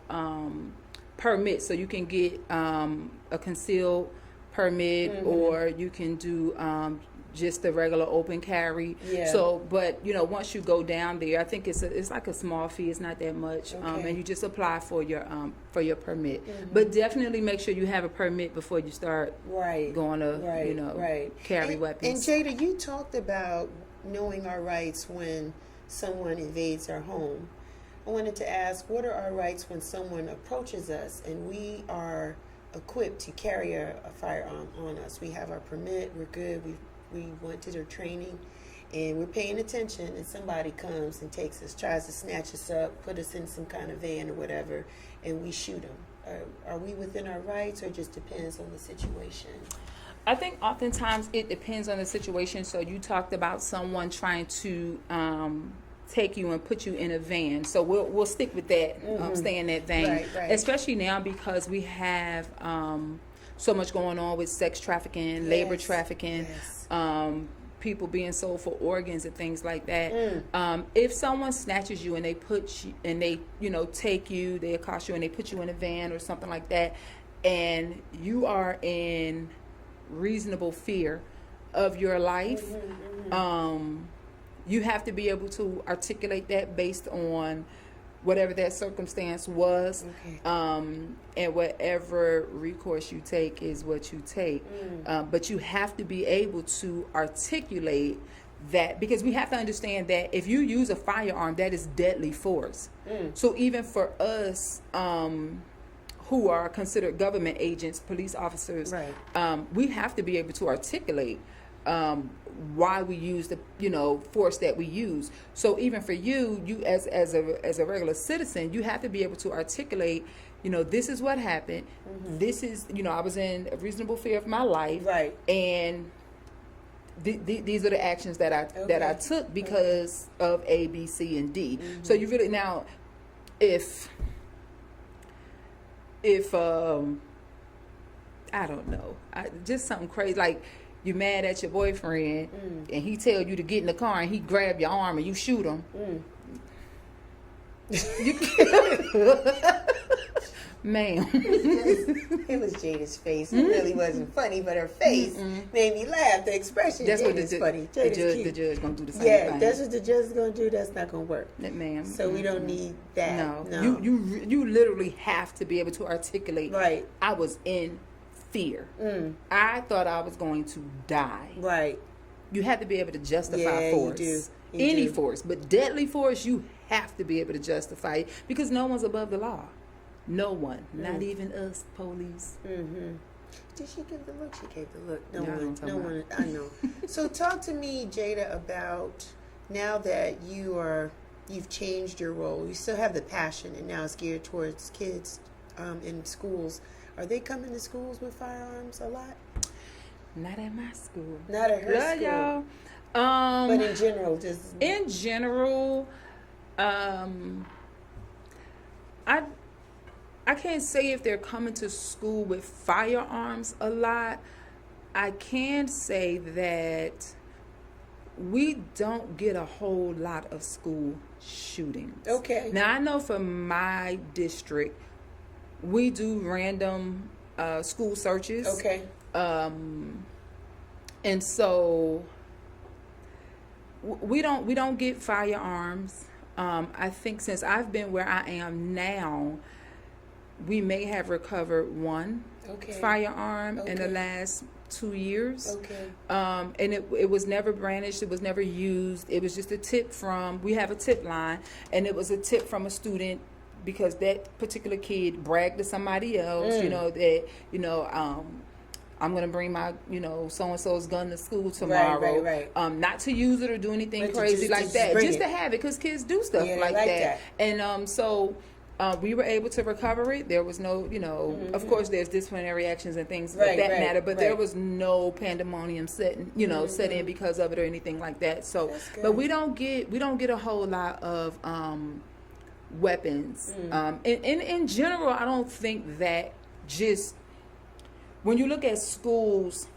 permits. So you can get a concealed permit, or you can do just the regular open carry. Yeah. So, but once you go down there, I think it's like a small fee. It's not that much, and you just apply for your permit. But definitely make sure you have a permit before you start going to carry weapons. And Jada, you talked about knowing our rights when someone invades our home. I wanted to ask, what are our rights when someone approaches us and we are equipped to carry a firearm on us? We have our permit. We're good. We went to their training, and we're paying attention, and somebody comes and tries to snatch us up, put us in some kind of van or whatever, and we shoot them. Are we within our rights, or just depends on the situation? I think oftentimes it depends on the situation. So you talked about someone trying to take you and put you in a van. So we'll stick with that, stay in that vein. Right. Especially now because we have so much going on with sex trafficking, labor trafficking, people being sold for organs and things like that. If someone snatches you and they take you, they accost you and they put you in a van or something like that, and you are in reasonable fear of your life, you have to be able to articulate that based on whatever that circumstance was. Okay. And whatever recourse you take is what you take. But you have to be able to articulate that, because we have to understand that if you use a firearm, that is deadly force. So even for us, who are considered government agents, police officers, Right. We have to be able to articulate why we use the force that we use. So even for you as a regular citizen, you have to be able to articulate, this is what happened. This is, I was in a reasonable fear of my life, Right. and these are the actions that I took because of A, B, C, and D. So you really, now if I don't know, just something crazy, like you mad at your boyfriend and he tell you to get in the car and he grab your arm and you shoot him. Ma'am. It was Jada's face. It really wasn't funny, but her face made me laugh. The expression. That's what Jada's funny. the Jada's judge gonna do the same thing. Yeah, that's what the judge is gonna do. That's not gonna work. Ma'am. So we don't need that. No. You literally have to be able to articulate. Right. I was in fear. I thought I was going to die. Right. You have to be able to justify force. You do. Any force, but deadly force, you have to be able to justify it, because no one's above the law. No one, not even us, police. Did she give the look? She gave the look. No, No one. I know. So talk to me, Jada, about now that you've changed your role. You still have the passion, and now it's geared towards kids in schools. Are they coming to schools with firearms a lot? Not at my school. Not at her school. Y'all. But in general, just in general, I can't say if they're coming to school with firearms a lot. I can say that we don't get a whole lot of school shootings. Okay. Now, I know for my district, we do random school searches. Okay. And so we don't get firearms. I think since I've been where I am now, we may have recovered one firearm in the last 2 years. Okay. And it was never brandished. It was never used. It was just a tip we have a tip line, and it was a tip from a student, because that particular kid bragged to somebody else, I'm going to bring my, so-and-so's gun to school tomorrow. Right. Not to use it or do anything But crazy like that. Just to have it, because kids do stuff like that. that. And so we were able to recover it. There was no, of course there's disciplinary actions and things of that matter, but there was no pandemonium set in because of it or anything like that. So, but we don't get a whole lot of weapons. In general, I don't think that just when you look at schools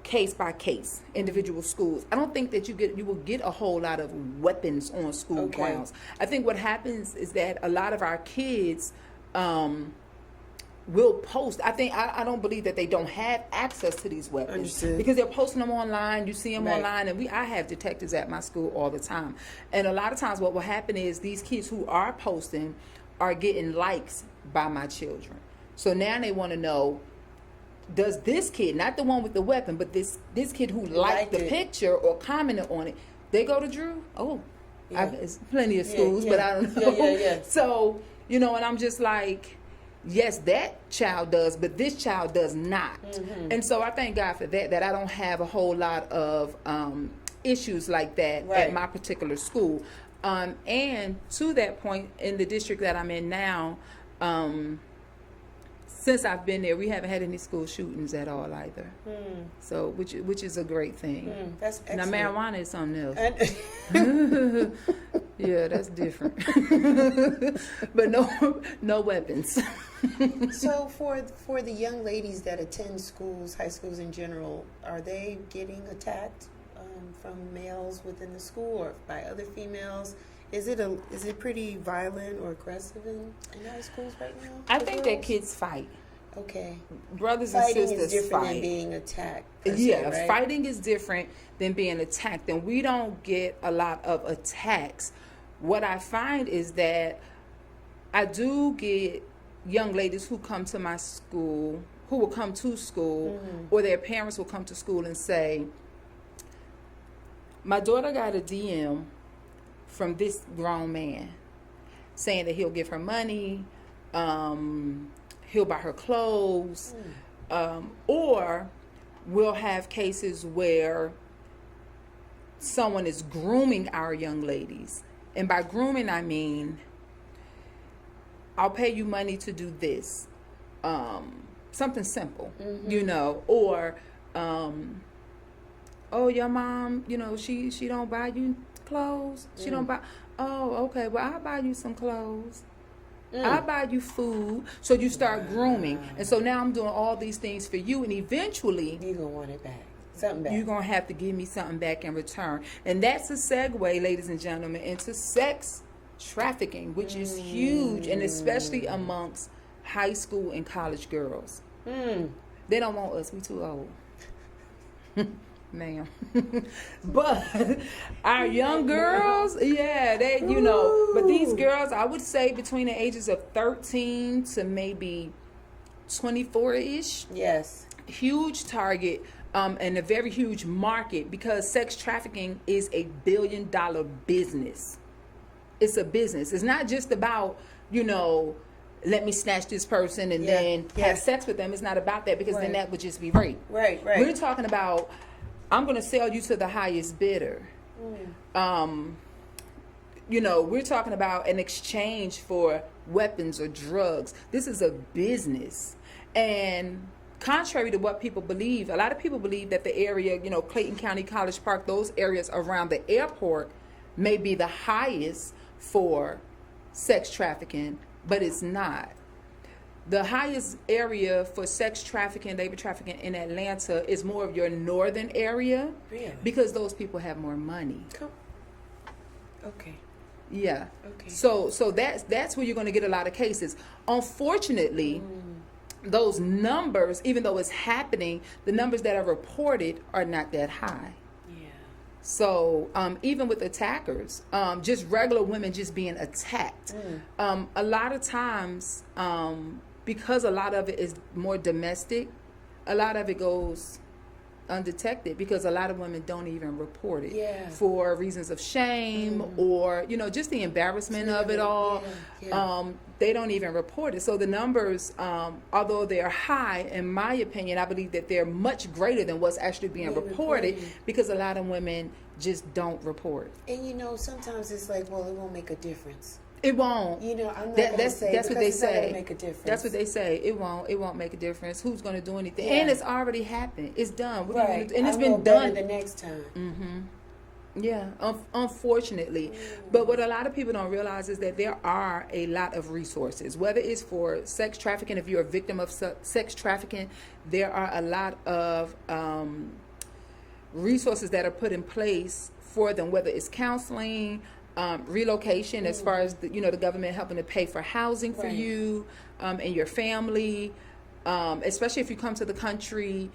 case by case, individual schools, I don't think that you will get a whole lot of weapons on school grounds. I think what happens is that a lot of our kids will post. I don't believe that they don't have access to these weapons. Understood. Because they're posting them online. You see them online, and I have detectives at my school all the time. And a lot of times what will happen is these kids who are posting are getting likes by my children. So now they want to know, does this kid, not the one with the weapon, but this kid who liked the picture or commented on it, they go to Drew? It's plenty of schools, but I don't know. Yeah. So, and I'm just like, yes, that child does, but this child does not. And so I thank God for that I don't have a whole lot of issues like that at my particular school. And to that point, in the district that I'm in now, since I've been there, we haven't had any school shootings at all either. So, which is a great thing. That's excellent. Now, marijuana is something else. Yeah, that's different. But no weapons. So, for the young ladies that attend schools, high schools in general, are they getting attacked from males within the school or by other females? Is it pretty violent or aggressive in high schools right now? I think that kids fight. Okay. Brothers Fighting and sisters is different fight. than being attacked. Fighting is different than being attacked, and we don't get a lot of attacks. What I find is that I do get young ladies who come to my school, who will come to school, or their parents will come to school and say, my daughter got a DM from this grown man saying that he'll give her money, he'll buy her clothes, or we'll have cases where someone is grooming our young ladies. And by grooming, I mean, I'll pay you money to do this. Something simple, you know, or, oh, your mom, you know, she don't buy you clothes. She don't buy, oh, okay, well, I'll buy you some clothes. I'll buy you food. So you start grooming. And so now I'm doing all these things for you. And eventually, you're going to want it back. Something back. You're going to have to give me something back in return. And that's a segue, ladies and gentlemen, into sex trafficking, which is huge, and especially amongst high school and college girls. They don't want us. We too old. Ma'am. But our young girls, yeah, they, you know, but these girls, I would say between the ages of 13 to maybe 24-ish. Yes. Huge target, and a very huge market, because sex trafficking is a billion-dollar business. It's a business. It's not just about, you know, let me snatch this person and then have sex with them. It's not about that, because then that would just be rape. Right. We're talking about, I'm going to sell you to the highest bidder. You know, we're talking about an exchange for weapons or drugs. This is a business. And contrary to what people believe, a lot of people believe that the area, you know, Clayton County, College Park, those areas around the airport may be the highest for sex trafficking, but it's not. The highest area for sex trafficking, labor trafficking in Atlanta is more of your northern area. Really? Because those people have more money. Cool. Okay. Yeah. Okay. So that's where you're going to get a lot of cases. Unfortunately, those numbers, even though it's happening, the numbers that are reported are not that high. So even with attackers, just regular women just being attacked, a lot of times, because a lot of it is more domestic, a lot of it goes undetected, because a lot of women don't even report it for reasons of shame or, you know, just the embarrassment of it all. They don't even report it. So the numbers, although they're high, in my opinion, I believe that they're much greater than what's actually being reported, because a lot of women just don't report. And you know, sometimes it's like, well, it won't make a difference. It won't. You know, I'm not going to say, that's what they say. Make a difference. That's what they say. It won't make a difference. Who's going to do anything? And it's already happened. It's done. Right. And it's been done the next time. Yeah, unfortunately. But what a lot of people don't realize is that there are a lot of resources, whether it's for sex trafficking. If you're a victim of sex trafficking, there are a lot of resources that are put in place for them, whether it's counseling, relocation, as far as the government helping to pay for housing for you and your family, especially if you come to the country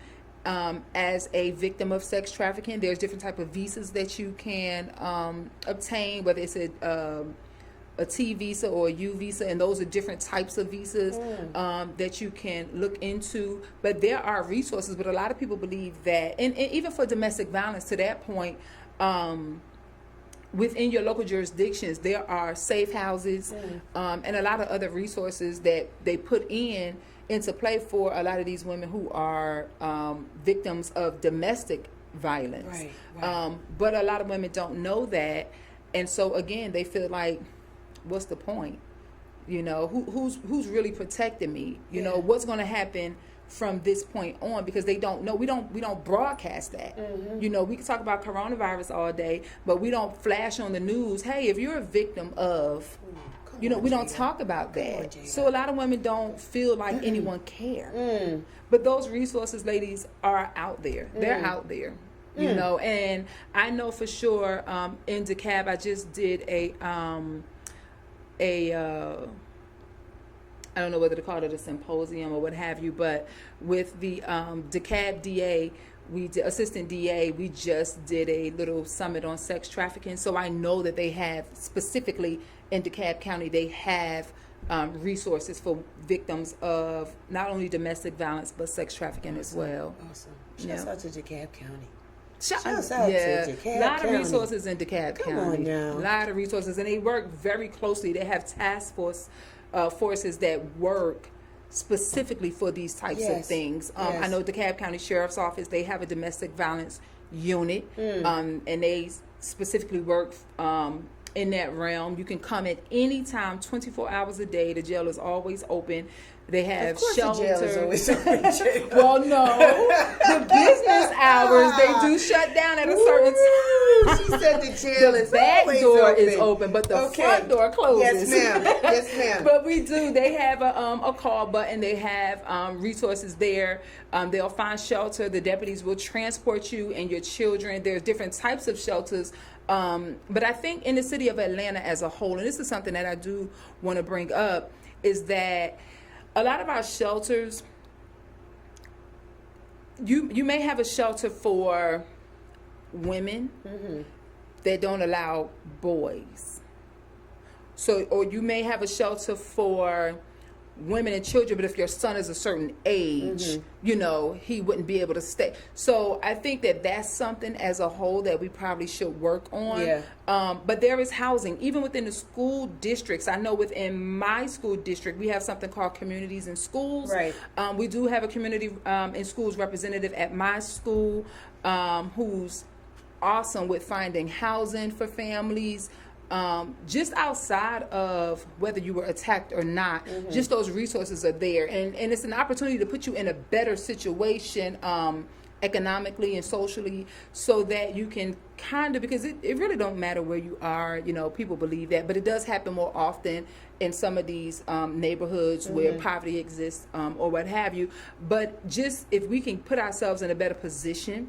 as a victim of sex trafficking. There's different type of visas that you can obtain, whether it's a T visa or a U visa, and those are different types of visas that you can look into. But there are resources, but a lot of people believe that, and even for domestic violence, to that point, within your local jurisdictions, there are safe houses and a lot of other resources that they put into play for a lot of these women who are victims of domestic violence. But a lot of women don't know that, and so again, they feel like, what's the point? Who's really protecting me? What's going to happen from this point on? Because they don't know. We don't broadcast that. We can talk about coronavirus all day, but we don't flash on the news, hey, if you're a victim of, we don't talk about that. So a lot of women don't feel like anyone care. But those resources, ladies, are out there. They're out there. And I know for sure in DeKalb, I just did I don't know whether to call it a symposium or what have you, but with the DeKalb DA, assistant DA, we just did a little summit on sex trafficking. So I know that they have, specifically in DeKalb County, they have resources for victims of not only domestic violence but sex trafficking as well. Awesome. Shouts out to DeKalb County. Shouts out to a DeKalb lot County. of resources in DeKalb Come County. on now. A lot of resources, and they work very closely. They have task forces that work specifically for these types of things. I know DeKalb County Sheriff's Office, they have a domestic violence unit, and they specifically work in that realm. You can come at any time, 24 hours a day. The jail is always open. They have shelter. The jail is always open. Well, no, the business hours they do shut down at a certain time. She said the jail is back always door open. is open, but the front door closes. Yes, ma'am. Yes, ma'am. But we do. They have a call button. They have resources there. They'll find shelter. The deputies will transport you and your children. There's different types of shelters. But I think in the city of Atlanta as a whole, and this is something that I do want to bring up, is that a lot of our shelters, you may have a shelter for women that don't allow boys. So, or you may have a shelter for women and children, but if your son is a certain age, you know, he wouldn't be able to stay. So I think that that's something as a whole that we probably should work on. Yeah. But there is housing, even within the school districts. I know within my school district, we have something called communities in schools. Right. We do have a community in schools representative at my school who's awesome with finding housing for families. Just outside of whether you were attacked or not, just those resources are there. And it's an opportunity to put you in a better situation economically and socially, so that you can kind of, because it really don't matter where you are, you know, people believe that, but it does happen more often in some of these neighborhoods where poverty exists or what have you. But just if we can put ourselves in a better position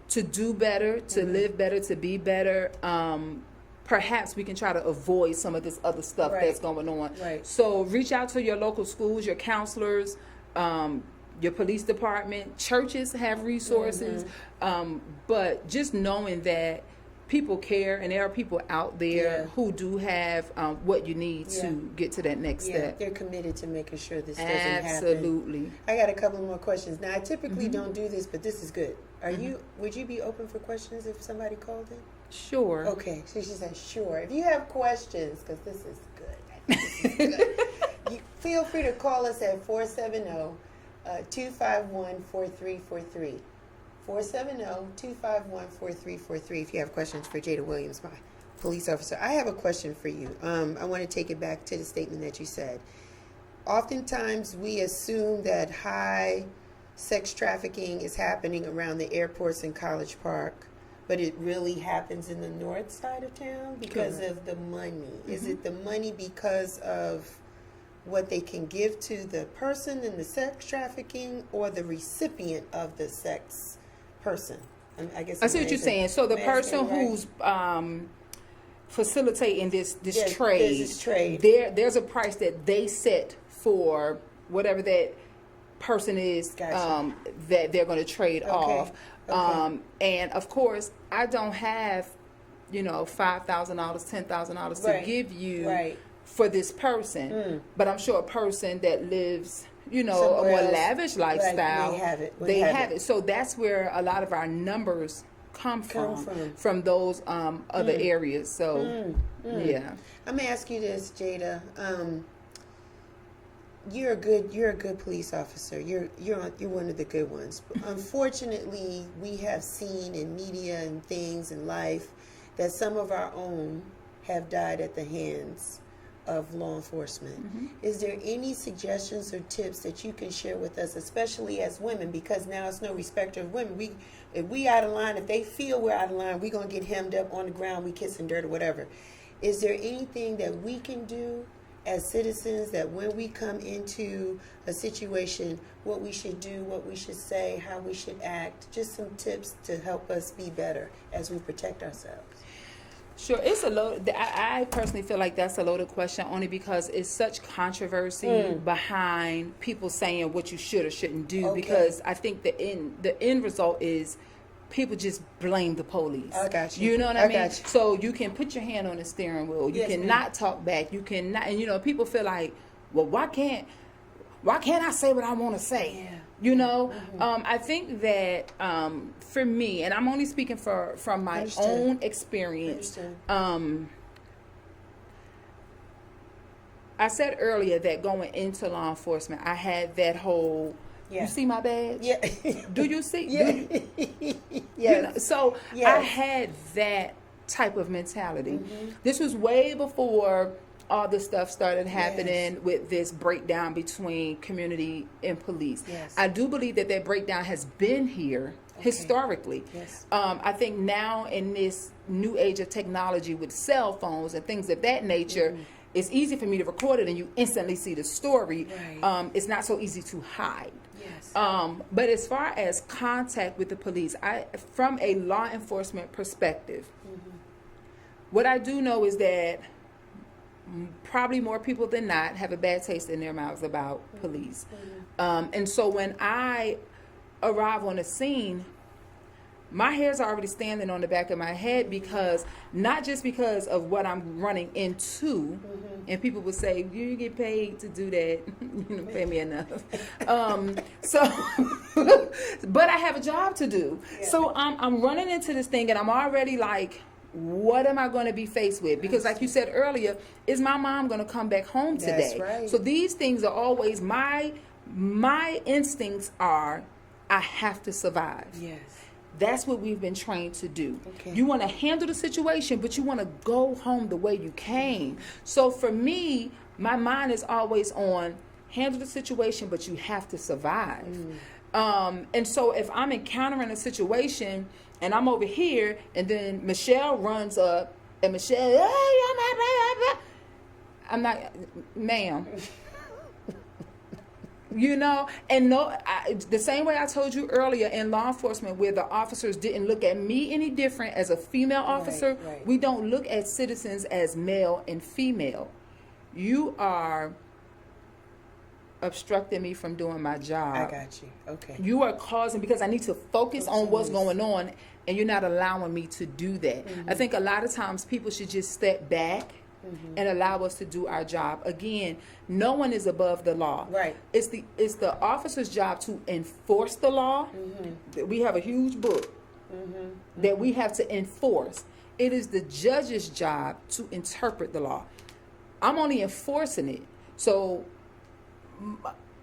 to do better, to live better, to be better, perhaps we can try to avoid some of this other stuff that's going on. Right. So reach out to your local schools, your counselors, your police department. Churches have resources. But just knowing that people care and there are people out there who do have what you need to get to that next step. They're committed to making sure this doesn't happen. Absolutely. I got a couple more questions. Now, I typically don't do this, but this is good. Would you be open for questions if somebody called in? Sure. Okay, so she said, sure. If you have questions, because this is good. This is good. You feel free to call us at 470-251-4343. 470-251-4343 if you have questions for Jada Williams, my police officer. I have a question for you. I want to take it back to the statement that you said. Oftentimes, we assume that high sex trafficking is happening around the airports and College Park, but it really happens in the north side of town because of the money. Is it the money because of what they can give to the person in the sex trafficking, or the recipient of the sex person? I guess I see what you're saying. So the person who's facilitating this trade, there's a price that they set for whatever that person is that they're going to trade off. And of course, I don't have, $5,000, $10,000 to give you for this person. But I'm sure a person that lives, a more lavish lifestyle, they have it. So that's where a lot of our numbers come from those other areas. So yeah. I'm gonna ask you this, Jada. You're a good police officer. You're one of the good ones. Unfortunately, we have seen in media and things in life that some of our own have died at the hands of law enforcement. Is there any suggestions or tips that you can share with us, especially as women? Because now it's no respecter of women. If we out of line, if they feel we're out of line, we're gonna get hemmed up on the ground, we kissing dirt or whatever. Is there anything that we can do as citizens, that when we come into a situation, what we should do, what we should say, how we should act? Just some tips to help us be better as we protect ourselves. Sure, it's a load. I personally feel like that's a loaded question, only because it's such controversy behind people saying what you should or shouldn't do. Because I think the end result is people just blame the police. I got you. You know what I mean? So you can put your hand on the steering wheel. You cannot talk back. You cannot, and people feel like, well, why can't I say what I want to say? Yeah. You know, I think that for me, and I'm only speaking from my Understood. own experience. I said earlier that going into law enforcement, I had that whole, you see my badge? Yeah. Do you see? Yeah. Do you, Yes. you know, so Yes. I had that type of mentality. This was way before all this stuff started happening with this breakdown between community and police. Yes. I do believe that breakdown has been here historically. Yes. I think now in this new age of technology with cell phones and things of that nature, it's easy for me to record it and you instantly see the story. Right. It's not so easy to hide. Yes. But as far as contact with the police, from a law enforcement perspective, what I do know is that probably more people than not have a bad taste in their mouths about police. And so when I arrive on the scene, my hair's already standing on the back of my head, because not just because of what I'm running into, and people would say, you get paid to do that, you don't pay me enough. But I have a job to do. Yeah. So I'm running into this thing and I'm already like, what am I going to be faced with? Because like you said earlier, is my mom going to come back home today? That's right. So these things are always, my instincts are, I have to survive. Yes. That's what we've been trained to do. Okay. You want to handle the situation, but you want to go home the way you came. So for me, my mind is always on handle the situation, but you have to survive. And so if I'm encountering a situation and I'm over here, and then Michelle runs up, and Michelle, hey, I'm not, ma'am. You know, and the same way I told you earlier in law enforcement, where the officers didn't look at me any different as a female officer, right. We don't look at citizens as male and female. You are obstructing me from doing my job. I got you. Okay. You are causing, because I need to focus on what's going on, and you're not allowing me to do that. I think a lot of times people should just step back and allow us to do our job. Again, no one is above the law. Right. It's the officer's job to enforce the law. We have a huge book that we have to enforce. It is the judge's job to interpret the law. I'm only enforcing it. So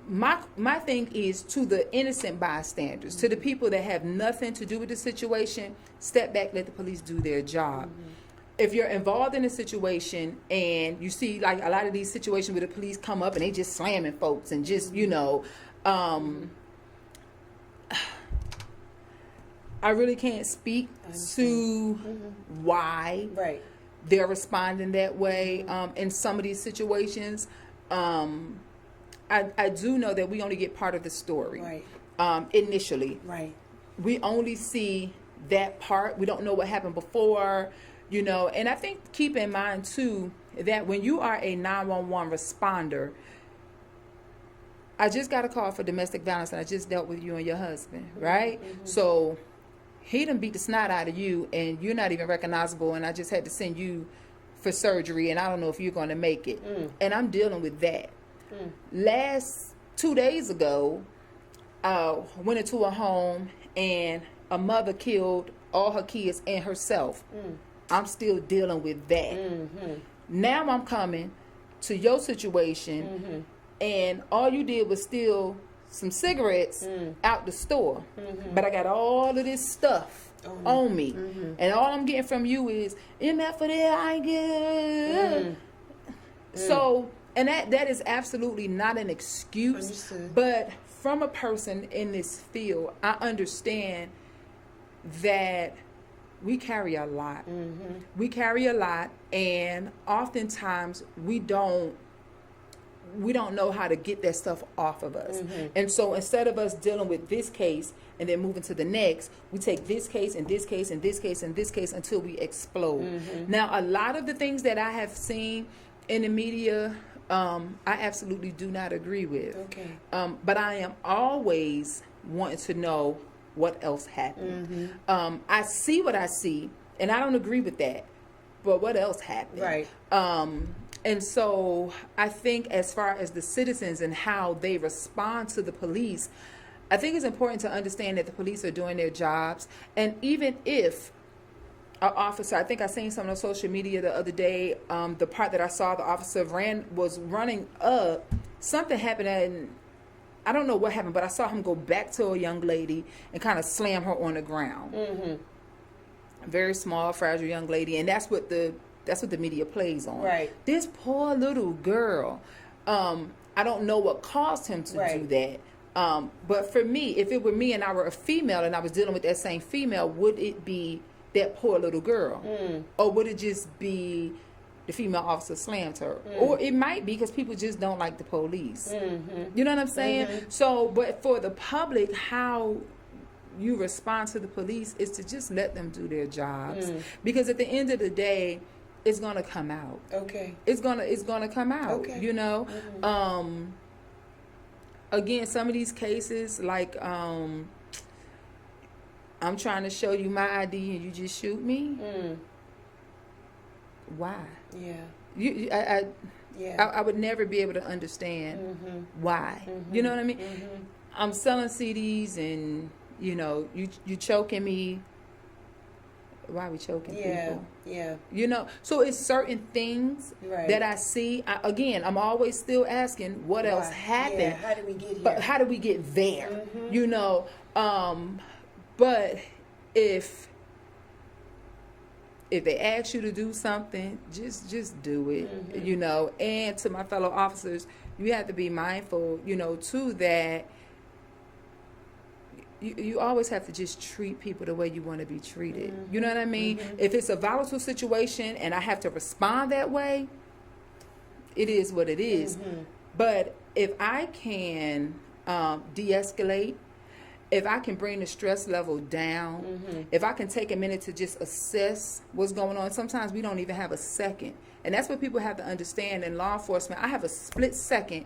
my thing is to the innocent bystanders, to the people that have nothing to do with the situation, step back, let the police do their job. If you're involved in a situation and you see like a lot of these situations where the police come up and they just slamming folks and just, you know, I really can't speak to why they're responding that way in some of these situations. I do know that we only get part of the story initially. Right. We only see that part. We don't know what happened before. You know, and I think keep in mind too that when you are a 911 responder, I just got a call for domestic violence and I just dealt with you and your husband, right? So he done beat the snot out of you and you're not even recognizable, and I just had to send you for surgery and I don't know if you're going to make it. And I'm dealing with that. Last 2 days ago, I went into a home and a mother killed all her kids and herself. I'm still dealing with that. Now I'm coming to your situation, and all you did was steal some cigarettes out the store. But I got all of this stuff on me. And all I'm getting from you is, enough for that, I ain't get. So, and that is absolutely not an excuse. Understood. But from a person in this field, I understand that we carry a lot. We carry a lot, and oftentimes we don't know how to get that stuff off of us. And so instead of us dealing with this case and then moving to the next, we take this case and this case and this case and this case until we explode. Now, a lot of the things that I have seen in the media, I absolutely do not agree with. But I am always wanting to know what else happened. I see what I see, and I don't agree with that. But what else happened? Right. And so I think as far as the citizens and how they respond to the police, I think it's important to understand that the police are doing their jobs. And even if an officer, I think I seen something on social media the other day, the part that I saw the officer was running up, something happened and I don't know what happened, but I saw him go back to a young lady and kind of slam her on the ground. A very small, fragile young lady, and that's what the media plays on. Right. This poor little girl, I don't know what caused him to do that. But for me, if it were me and I were a female and I was dealing with that same female, would it be that poor little girl? Or would it just be the female officer slammed her? Or it might be because people just don't like the police. You know what I'm saying? So, but for the public, how you respond to the police is to just let them do their jobs. Because at the end of the day, it's going to come out. Okay. It's gonna come out. Okay. You know? Again, some of these cases, like, I'm trying to show you my ID and you just shoot me. Why? Yeah. I would never be able to understand why. You know what I mean? I'm selling CDs and, you know, you choking me. Why are we choking people? Yeah. You know, so it's certain things that I see. Again, I'm always still asking what else happened. Yeah. How did we get here? But how did we get there? You know, but if they ask you to do something, just do it. You know, and to my fellow officers, you have to be mindful, you know, too, that you always have to just treat people the way you want to be treated. You know what I mean? If it's a volatile situation and I have to respond that way, it is what it is. But if I can de-escalate, if I can bring the stress level down, if I can take a minute to just assess what's going on, sometimes we don't even have a second. And that's what people have to understand in law enforcement. I have a split second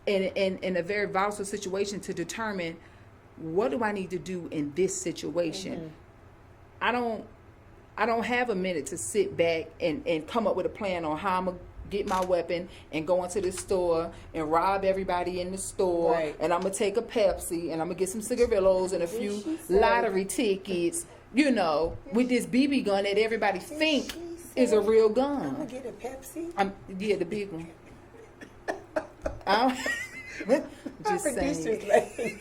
in a very volatile situation to determine, what do I need to do in this situation? I don't have a minute to sit back and come up with a plan on how I'm going to get my weapon and go into the store and rob everybody in the store. And I'm going to take a Pepsi and I'm going to get some cigarillos and a few lottery tickets, you know, with this BB gun that everybody think is a real gun. I'm going to get a Pepsi? Yeah, the big one. Just saying.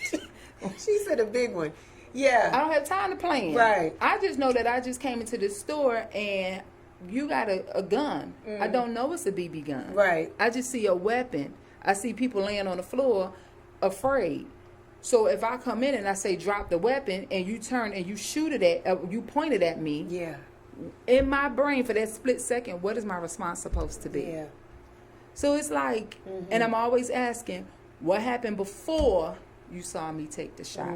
She said a big one. Yeah. I don't have time to plan. Right. I just know that I just came into the store and you got a gun. I don't know it's a BB gun. Right. I just see a weapon. I see people laying on the floor afraid. So if I come in and I say drop the weapon and you turn and you shoot it at, you point it at me. Yeah. In my brain for that split second, what is my response supposed to be? Yeah. So it's like, and I'm always asking, what happened before you saw me take the shot?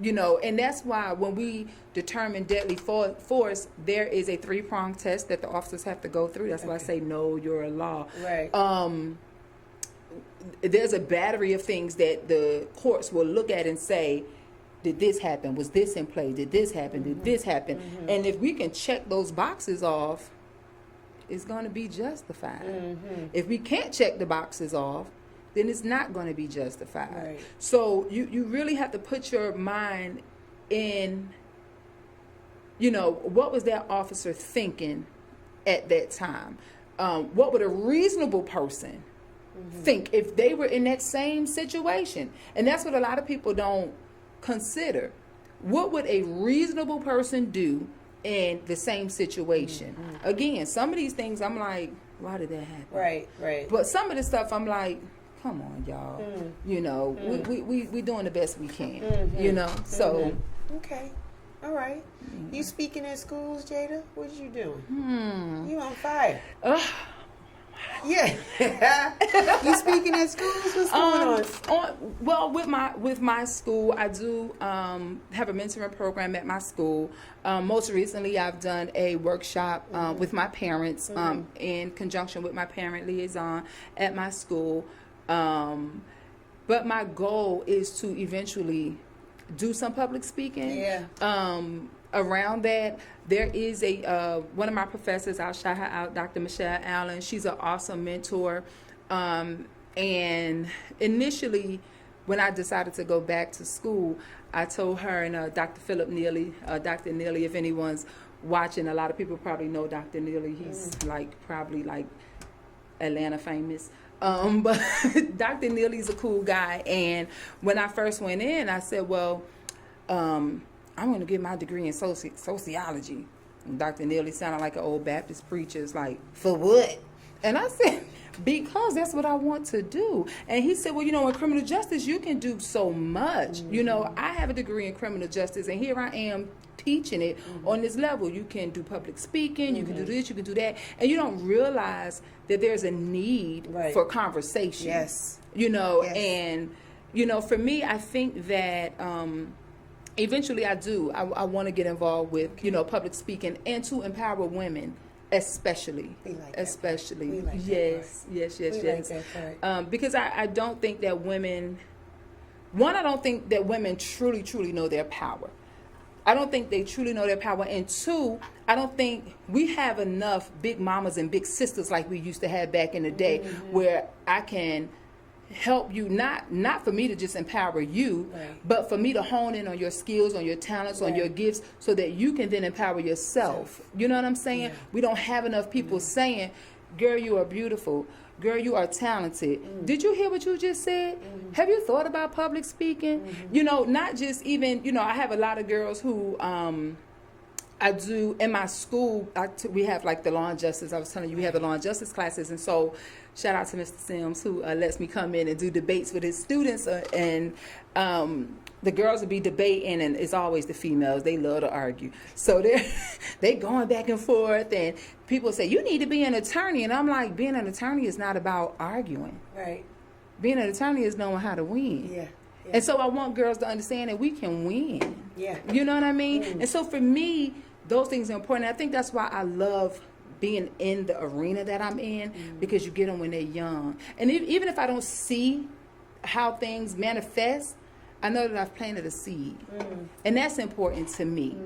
You know, and that's why when we determine deadly force, there is a 3-pronged test that the officers have to go through. That's why I say know your law. Right. There's a battery of things that the courts will look at and say, did this happen? Was this in play? Did this happen? Did this happen? And if we can check those boxes off, it's going to be justified. If we can't check the boxes off, then it's not going to be justified. Right. So you really have to put your mind in, you know, what was that officer thinking at that time? What would a reasonable person think if they were in that same situation? And that's what a lot of people don't consider. What would a reasonable person do in the same situation? Again, some of these things I'm like, why did that happen? Right. But some of the stuff I'm like, come on, y'all. You know, we doing the best we can. You know, so. Okay. All right. You speaking at schools, Jada? What you doing? You on fire. Yeah. You speaking at schools? What's going on? Well, with my school, I do have a mentoring program at my school. Most recently, I've done a workshop with my parents in conjunction with my parent liaison at my school. But my goal is to eventually do some public speaking. Yeah. around that, there is one of my professors, I'll shout her out, Dr. Michelle Allen. She's an awesome mentor. And initially, when I decided to go back to school, I told her and Dr. Philip Neely, Dr. Neely, if anyone's watching, a lot of people probably know Dr. Neely. He's probably Atlanta famous. But Dr. Neely's a cool guy. And when I first went in, I said, well, I'm going to get my degree in sociology. And Dr. Neely sounded like an old Baptist preacher. It's like, for what? And I said, because that's what I want to do. And he said, well, in criminal justice, you can do so much. I have a degree in criminal justice, and here I am teaching it on this level. You can do public speaking, you can do this, you can do that, and you don't realize that there's a need for conversation. Yes. And, for me, I think that eventually I want to get involved with, public speaking and to empower women. Especially. We like especially. that part. We like yes, that part. yes. We like that part. Because I don't think that women, I don't think that women truly know their power. I don't think they truly know their power. And two, I don't think we have enough big mamas and big sisters like we used to have back in the day where I can help you, not for me to just empower you, but for me to hone in on your skills, on your talents, on your gifts, so that you can then empower yourself. You know what I'm saying? Yeah. We don't have enough people saying, girl, you are beautiful. Girl, you are talented. Did you hear what you just said? Have you thought about public speaking? Not just even, I have a lot of girls who I do in my school. We have the law and justice. I was telling you, we have the law and justice classes, and so shout out to Mr. Sims who lets me come in and do debates with his students, and the girls will be debating, and it's always the females. They love to argue, so they going back and forth, and people say you need to be an attorney, and I'm like, being an attorney is not about arguing. Right. Being an attorney is knowing how to win. Yeah. And so I want girls to understand that we can win. Yeah. You know what I mean? And so for me, those things are important. I think that's why I love being in the arena that I'm in, because you get them when they're young. And even if I don't see how things manifest, I know that I've planted a seed. And that's important to me.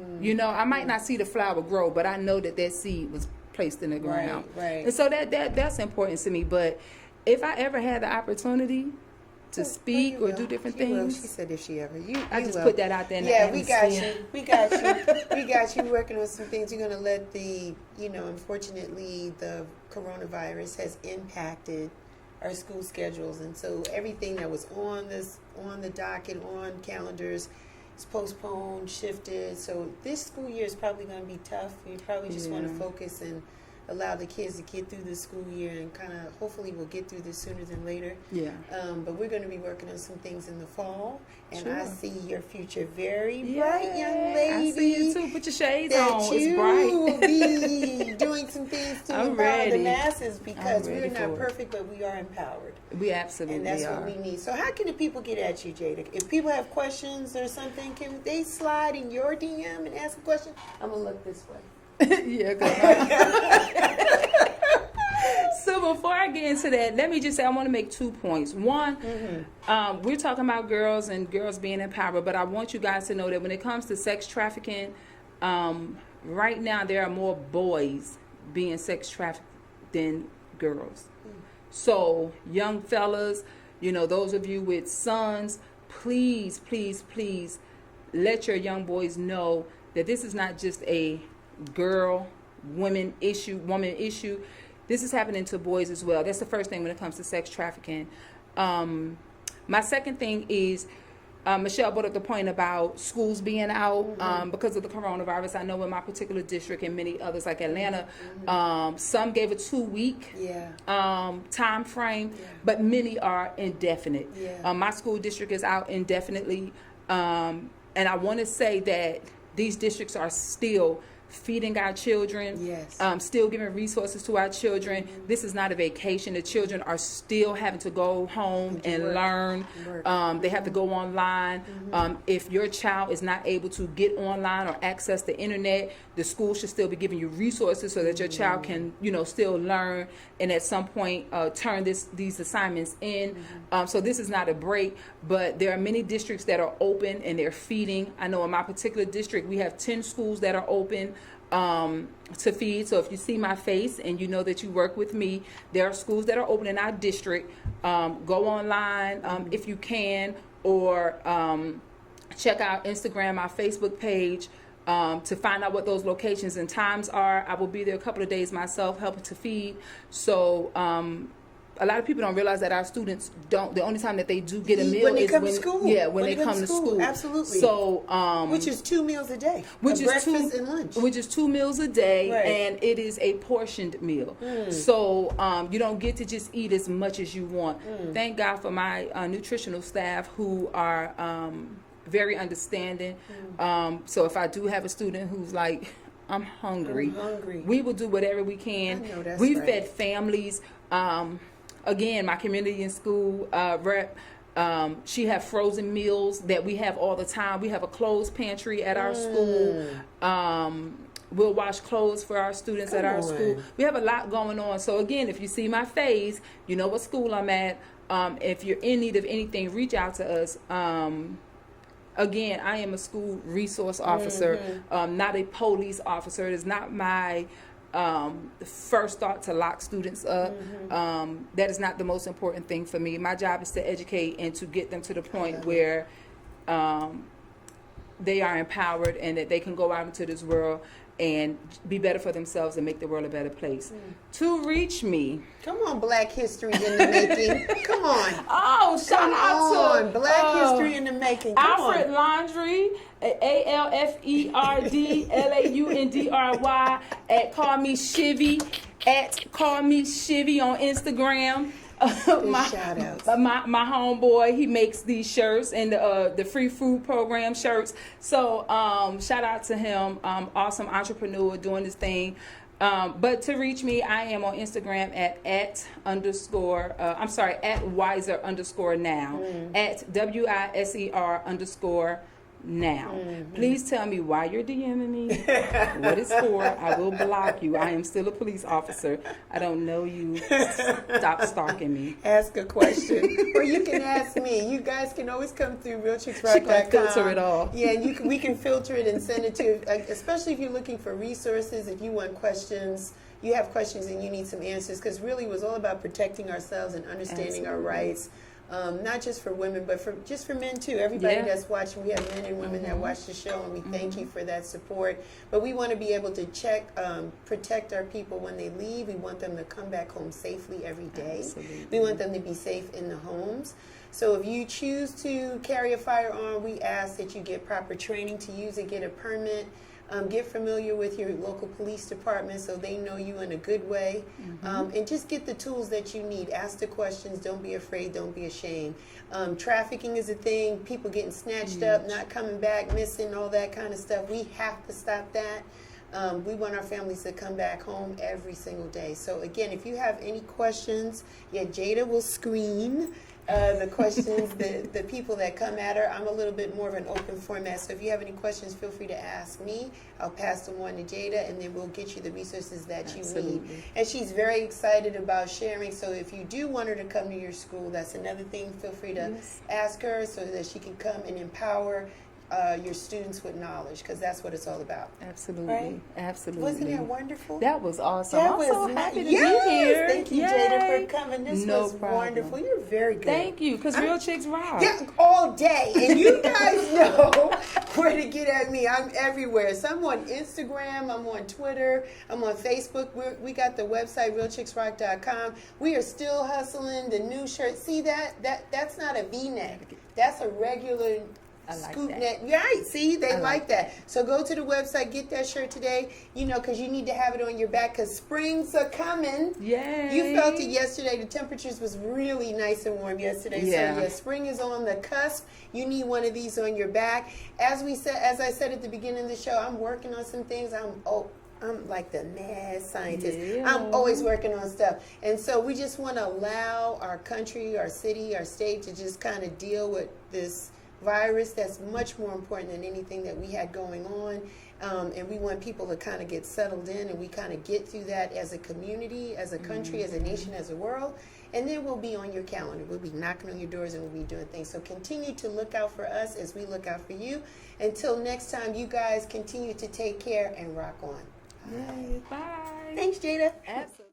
I might not see the flower grow, but I know that seed was placed in the ground. Right. And so that's important to me. But if I ever had the opportunity to speak or do different things. She said if she ever. I just put that out there in the atmosphere. We got you. We got you working on some things. You're going to let unfortunately, the coronavirus has impacted our school schedules. And so everything that was on the docket, on calendars, is postponed, shifted. So this school year is probably going to be tough. We probably just want to focus and allow the kids to get through the school year, and kind of hopefully we'll get through this sooner than later. Yeah. But we're going to be working on some things in the fall, and I see your future very bright, young lady. I see you too. Put your shades on. It's bright. You will be doing some things to empower the masses, because we're not perfect, but we are empowered. We absolutely are. And that's what we need. So how can the people get at you, Jada? If people have questions or something, can they slide in your DM and ask a question? I'm going to look this way. Yeah, So before I get into that, let me just say I want to make 2 points. One, we're talking about girls and girls being empowered, but I want you guys to know that when it comes to sex trafficking, right now there are more boys being sex trafficked than girls. So young fellas, those of you with sons, please let your young boys know that this is not just a woman issue. This is happening to boys as well. That's the first thing when it comes to sex trafficking. My second thing is, Michelle brought up the point about schools being out because of the coronavirus. I know in my particular district and many others like Atlanta, some gave a 2-week time frame, but many are indefinite. My school district is out indefinitely, and I want to say that these districts are still feeding our children, Yes. Still giving resources to our children. This is not a vacation. The children are still having to go home and learn. They have to go online. If your child is not able to get online or access the internet, the school should still be giving you resources so that your child can, still learn and at some point turn these assignments in. So this is not a break, but there are many districts that are open and they're feeding. I know in my particular district, we have 10 schools that are open to feed. So if you see my face and you know that you work with me, there are schools that are open in our district. Go online if you can, or check out Instagram, our Facebook page, to find out what those locations and times are. I will be there a couple of days myself helping to feed. So a lot of people don't realize that our students the only time that they do get a meal when they is come to school. Yeah, when they come to school. Absolutely. So which is 2 meals a day. Which is breakfast and lunch. Which is 2 meals a day, Right. and it is a portioned meal. So you don't get to just eat as much as you want. Thank God for my nutritional staff who are very understanding. So if I do have a student who's like, I'm hungry, we will do whatever we can. I know that's We've right. fed families. Again, my community and school rep, she have frozen meals that we have all the time. We have a clothes pantry at our school. We'll wash clothes for our students at our school. We have a lot going on. So again, if you see my face, you know what school I'm at. If you're in need of anything, reach out to us. Again, I am a school resource officer, not a police officer. It is not my first thought to lock students up. That is not the most important thing for me. My job is to educate and to get them to the point where they are empowered and that they can go out into this world and be better for themselves and make the world a better place. To reach me. Come on, Black History in the Making. Come on. Oh, shout out to Black History in the Making. Come Alfred on. Laundry, AlfredLaundry, at Call Me Shivy, on Instagram. Shout outs. My homeboy, he makes these shirts and the free food program shirts. So shout out to him. Awesome entrepreneur doing this thing. But to reach me, I am on Instagram at wiser_now, at WISER_now. Please tell me why you're DMing me, what it's for. I will block you. I am still a police officer. I don't know you. Stop stalking me. Ask a question. Or you can ask me. You guys can always come through realchicksrock.com. She can filter it all. Yeah, and we can filter it and send it to, especially if you're looking for resources, if you want questions, you have questions and you need some answers, because really it was all about protecting ourselves and understanding our rights. Not just for women, but for men too. Everybody that's watching, we have men and women that watch the show, and we thank you for that support. But we want to be able to protect our people when they leave. We want them to come back home safely every day. Absolutely. We want them to be safe in the homes. So if you choose to carry a firearm, we ask that you get proper training to use it, get a permit. Get familiar with your local police department so they know you in a good way. And just get the tools that you need. Ask the questions. Don't be afraid. Don't be ashamed. Trafficking is a thing. People getting snatched up, not coming back, missing, all that kind of stuff. We have to stop that. We want our families to come back home every single day. So again, if you have any questions, Jada will screen the questions, the people that come at her. I'm a little bit more of an open format, so if you have any questions, feel free to ask me. I'll pass them on to Jada, and then we'll get you the resources that you need. And she's very excited about sharing, so if you do want her to come to your school, that's another thing. Feel free to ask her so that she can come and empower your students with knowledge, because that's what it's all about. Absolutely. Right? Absolutely. Wasn't that wonderful? That was awesome. That I'm was so happy to be here. Thank you, Yay. Jada, for coming. This No was problem. wonderful. You're very good. Thank you, because Real Chicks rock. Yeah, all day. And you guys know where to get at me. I'm everywhere. So I'm on Instagram. I'm on Twitter. I'm on Facebook. We got the website, realchicksrock.com. We are still hustling the new shirt. See that? That's not a V-neck. That's a regular I like Scoop that. net. Right. See, they I like like that. So go to the website, get that shirt today, because you need to have it on your back because springs are coming. Yay. You felt it yesterday. The temperatures was really nice and warm yesterday. Yeah. So yeah, spring is on the cusp. You need one of these on your back. As I said at the beginning of the show, I'm working on some things. I'm like the mad scientist. Yeah. I'm always working on stuff. And so we just want to allow our country, our city, our state to just kind of deal with this virus that's much more important than anything that we had going on. And we want people to kind of get settled in and we kind of get through that as a community, as a country, as a nation, as a world. And then we'll be on your calendar. We'll be knocking on your doors and we'll be doing things. So continue to look out for us as we look out for you. Until next time, you guys continue to take care and rock on. Yay. Bye. Thanks, Jada. Absolutely.